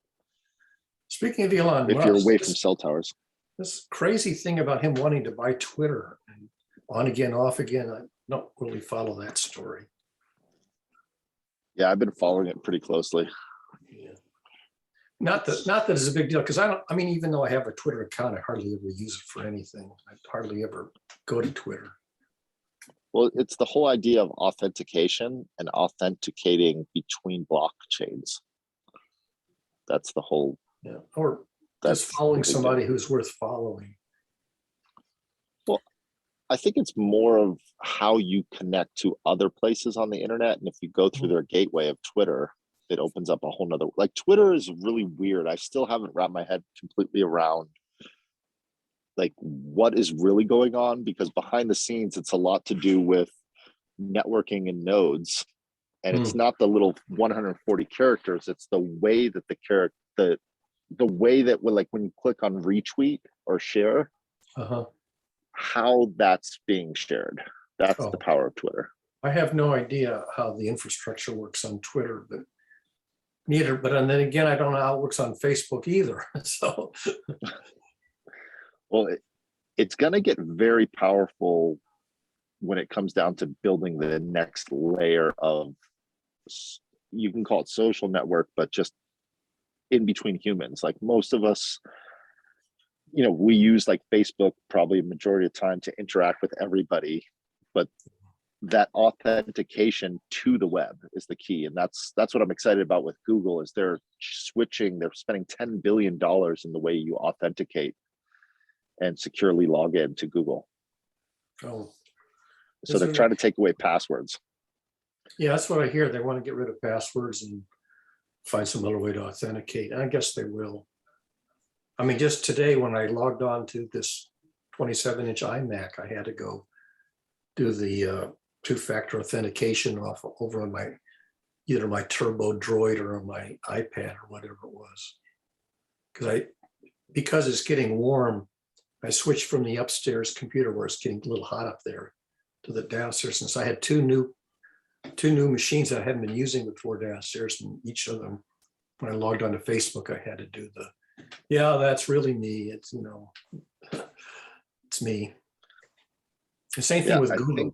A: Speaking of Elon Musk,
D: if you're away from cell towers.
A: This crazy thing about him wanting to buy Twitter, and on again, off again. I don't really follow that story.
D: Yeah, I've been following it pretty closely.
A: Yeah. Not that it's a big deal, because I mean, even though I have a Twitter account, I hardly ever use it for anything. I hardly ever go to Twitter.
D: Well, it's the whole idea of authentication and authenticating between blockchains. That's the whole.
A: Yeah, or just following somebody who's worth following.
D: Well, I think it's more of how you connect to other places on the internet. And if you go through their gateway of Twitter, it opens up a whole nother, like Twitter is really weird. I still haven't wrapped my head completely around like what is really going on, because behind the scenes, it's a lot to do with networking and nodes. And it's not the little 140 characters. It's the way that the way that when you click on retweet or share, how that's being shared. That's the power of Twitter.
A: I have no idea how the infrastructure works on Twitter, but and then again, I don't know how it works on Facebook either. So,
D: well, it's going to get very powerful when it comes down to building the next layer of, you can call it social network, but just in between humans. Like most of us, we use like Facebook probably a majority of time to interact with everybody, but that authentication to the web is the key. And that's what I'm excited about with Google is they're spending $10 billion in the way you authenticate and securely log in to Google.
A: Oh,
D: So they're trying to take away passwords.
A: yeah, that's what I hear. They want to get rid of passwords and find some other way to authenticate. And I guess they will. I mean, just today when I logged on to this 27-inch iMac, I had to go do the two-factor authentication over on either my Turbo Droid or on my iPad or whatever it was. Because it's getting warm, I switched from the upstairs computer where it's getting a little hot up there to the downstairs. Since I had two new machines that I hadn't been using before downstairs, and each of them, when I logged onto Facebook, I had to do yeah, that's really me. It's, it's me. The same thing with Google.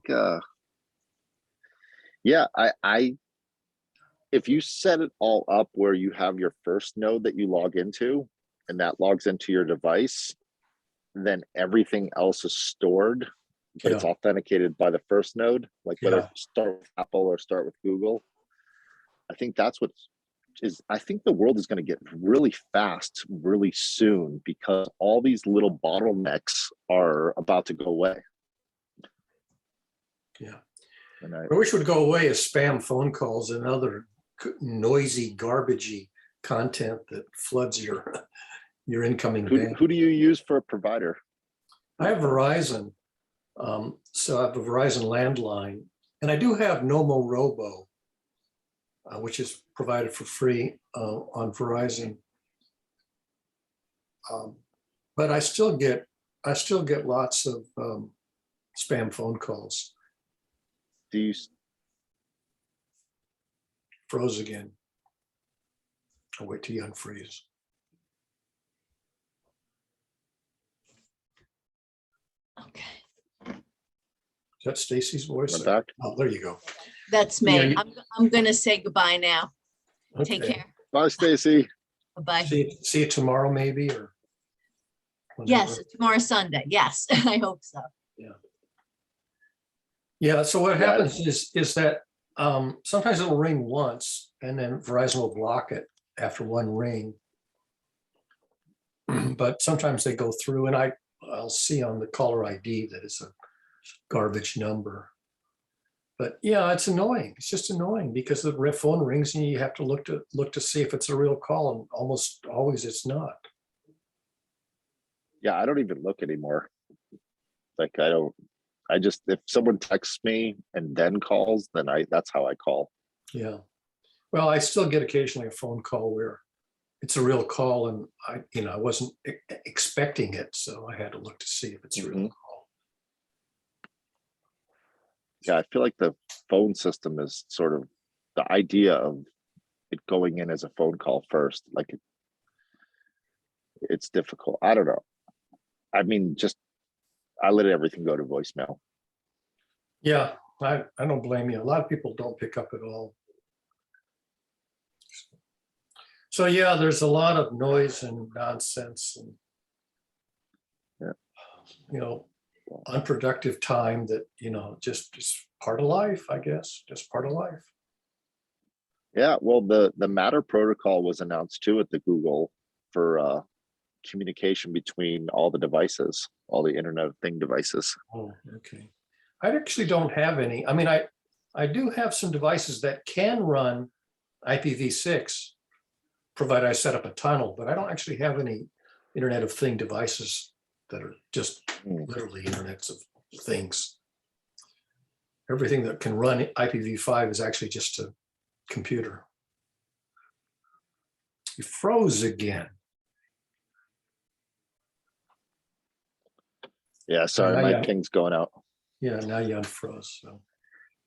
D: I think, if you set it all up where you have your first node that you log into and that logs into your device, then everything else is stored, but it's authenticated by the first node, like whether start with Apple or start with Google. I think that's I think the world is going to get really fast really soon because all these little bottlenecks are about to go away.
A: Yeah.
D: And
A: I wish it would go away as spam phone calls and other noisy, garbagey content that floods your incoming bank.
D: Who do you use for a provider?
A: I have Verizon. So I have a Verizon landline, and I do have Nomo Robo, which is provided for free on Verizon. But I still get lots of spam phone calls.
D: Do you
A: Froze again? I'll wait till you unfreeze.
C: Okay,
A: Is that Stacy's voice?
D: went back?
A: Oh, there you go.
C: that's me.
A: Yeah,
C: I'm gonna say goodbye now. Take
A: Okay.
C: care.
D: Bye, Stacy.
C: Bye.
A: See you tomorrow, maybe, or
C: Yes,
A: whenever.
C: tomorrow Sunday. Yes, I hope so.
A: Yeah. So what
D: Yeah.
A: happens is that sometimes it'll ring once, and then Verizon will block it after one ring. But sometimes they go through, and I'll see on the caller ID that it's a garbage number. But yeah, it's annoying. It's just annoying because the phone rings and you have to look to see if it's a real call, and almost always it's not.
D: Yeah, I don't even look anymore. Like if someone texts me and then calls, then that's how I call.
A: Yeah. Well, I still get occasionally a phone call where it's a real call, and I wasn't expecting it, so I had to look to see if it's a real call.
D: Yeah, I feel like the phone system is sort of the idea of it going in as a phone call first. Like it's difficult. I don't know. I mean, I let everything go to voicemail.
A: Yeah, I don't blame you. A lot of people don't pick up at all. So yeah, there's a lot of noise and nonsense and unproductive time that just is part of life, I guess. Just part of life.
D: Yeah, well, the Matter protocol was announced too at the Google for communication between all the devices, all the Internet of Thing devices.
A: Oh, okay. I actually don't have any. I mean, I do have some devices that can run IPv6, provided I set up a tunnel, but I don't actually have any Internet of Thing devices that are just literally Internets of Things. Everything that can run IPv5 is actually just a computer. You froze again.
D: Yeah, sorry, my ping's going out.
A: Yeah, now you unfroze. So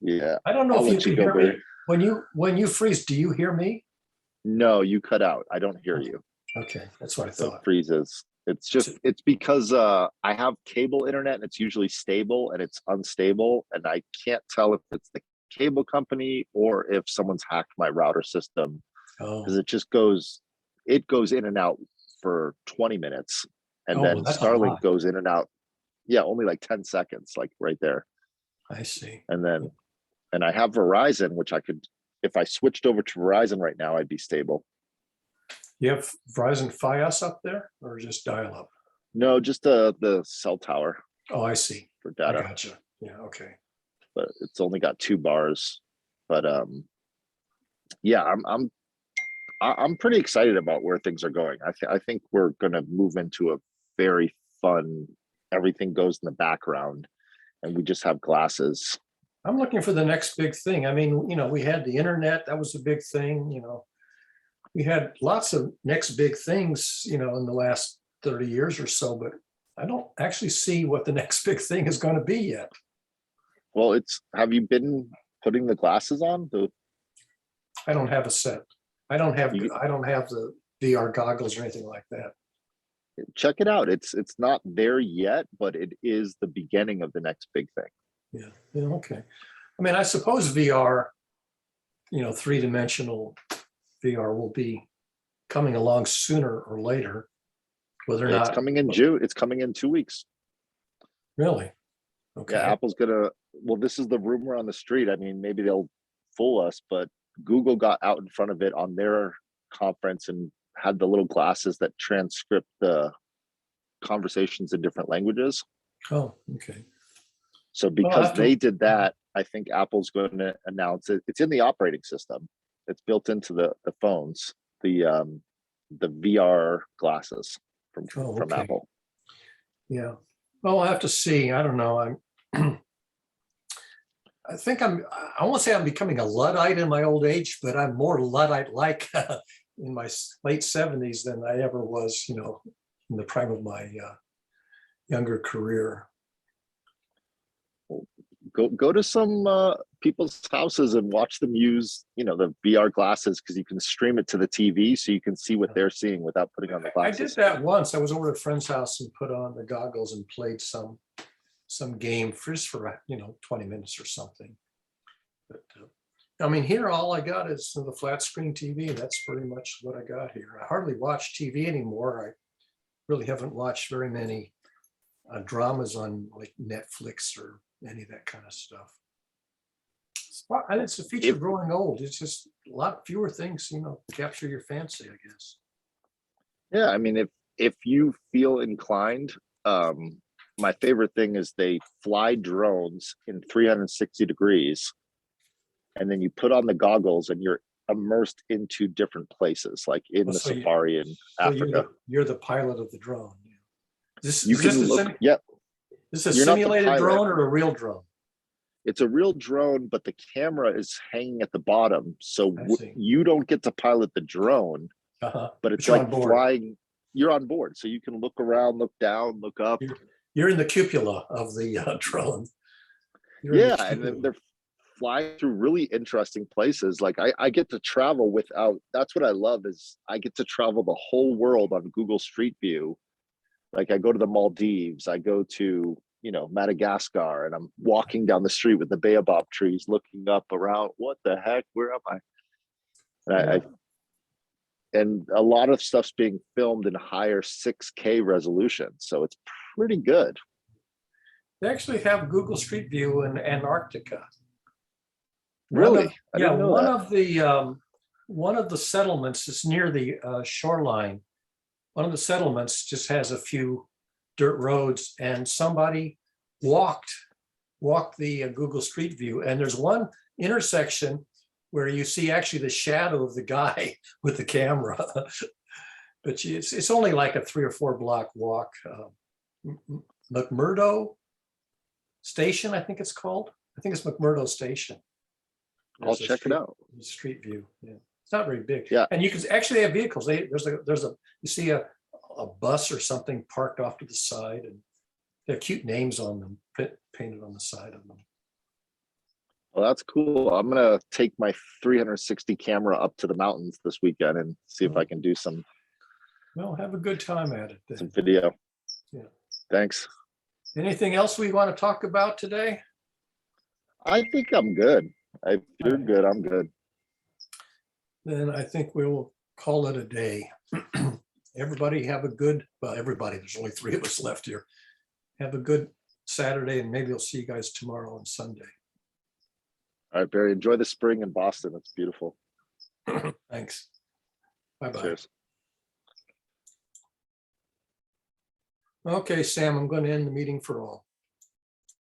D: Yeah.
A: I don't know
D: I'll
A: if you
D: let
A: can
D: you go,
A: hear me.
D: Barry.
A: When you freeze, do you hear me?
D: No, you cut out. I don't hear you.
A: Okay, that's what I
D: So
A: thought.
D: it freezes. It's because I have cable internet and it's usually stable and it's unstable. And I can't tell if it's the cable company or if someone's hacked my router system,
A: Oh,
D: because it just goes it goes in and out for 20 minutes. And
A: Oh,
D: then
A: that's a
D: Starlink
A: lot.
D: goes in and out. Yeah, only like 10 seconds, like right there.
A: I see.
D: And I have Verizon, which I could, if I switched over to Verizon right now, I'd be stable.
A: You have Verizon Fios up there or just dial up?
D: No, just the cell tower
A: Oh, I see.
D: for
A: I
D: data,
A: gotcha. Yeah, okay.
D: but it's only got 2 bars. But yeah, I'm pretty excited about where things are going. I think we're going to move into a very fun, everything goes in the background and we just have glasses.
A: I'm looking for the next big thing. I mean, we had the internet, that was a big thing, We had lots of next big things, in the last 30 years or so, but I don't actually see what the next big thing is going to be yet.
D: Well, have you been putting the glasses on?
A: I don't have a set. I don't have the VR goggles or anything like that.
D: Check it out. It's not there yet, but it is the beginning of the next big thing.
A: Yeah, okay. I mean, I suppose VR, 3-dimensional VR will be coming along sooner or later, whether or
D: It's
A: not.
D: coming in June. It's coming in 2 weeks.
A: Really? Okay.
D: Yeah, Apple's well, this is the rumor on the street. I mean, maybe they'll fool us, but Google got out in front of it on their conference and had the little glasses that transcript the conversations in different languages.
A: Oh, okay.
D: So because they did that, I think Apple's going to announce it. It's in the operating system. It's built into the phones, the VR glasses from
A: okay.
D: Apple.
A: Yeah. Well, I'll have to see. I don't know. I think I won't say I'm becoming a Luddite in my old age, but I'm more Luddite-like in my late 70s than I ever was, in the prime of my younger career.
D: Go to some people's houses and watch them use, the VR glasses, because you can stream it to the TV so you can see what they're seeing without putting on the glasses.
A: I did that once. I was over at a friend's house and put on the goggles and played some game for 20 minutes or something. But I mean, here all I got is the flat screen TV. That's pretty much what I got here. I hardly watch TV anymore. I really haven't watched very many dramas on like Netflix or any of that kind of stuff. And it's a feature of growing old. It's just a lot fewer things, capture your fancy, I guess.
D: Yeah, I mean, if you feel inclined, my favorite thing is they fly drones in 360 degrees, and then you put on the goggles and you're immersed into different places, like in the safari in Africa.
A: You're the pilot of the drone. Is
D: Is
A: this a simulated drone or a real drone?
D: It's a real drone, but the camera is hanging at the bottom, so you don't get to pilot the drone, but it's like flying. You're on board, so you can look around, look down, look up.
A: You're in the cupola of the drone.
D: And then they're flying through really interesting places. Like I get to travel without. That's what I love, is I get to travel the whole world on Google Street View. Like I go to the Maldives, I go to Madagascar, and I'm walking down the street with the baobab trees, looking up around. What the heck? Where am I? And and a lot of stuff's being filmed in higher 6K resolution, so it's pretty good.
A: They actually have Google Street View in Antarctica.
D: Really?
A: One of the settlements is near the shoreline. One of the settlements just has a few dirt roads, and somebody walked the Google Street View, and there's one intersection where you see actually the shadow of the guy with the camera. But it's only like a 3 or 4 block walk. McMurdo Station, I think it's called. I think it's McMurdo Station.
D: I'll check it out.
A: Street View. Yeah, it's not very big.
D: Yeah,
A: and you can actually have vehicles. You see a bus or something parked off to the side, and they have cute names on them painted on the side of them.
D: Well, that's cool. I'm gonna take my 360 camera up to the mountains this weekend and see if I can do some.
A: Well, have a good time at it then.
D: Some video.
A: Yeah.
D: Thanks.
A: Anything else we want to talk about today?
D: I think I'm good. If you're good, I'm good.
A: Then I think we will call it a day. Everybody have a good, well, everybody, there's only 3 of us left here. Have a good Saturday, and maybe I'll see you guys tomorrow and Sunday.
D: All right, Barry, enjoy the spring in Boston. It's beautiful.
A: Thanks. Bye-bye.
D: Cheers.
A: Okay, Sam, I'm going to end the meeting for all.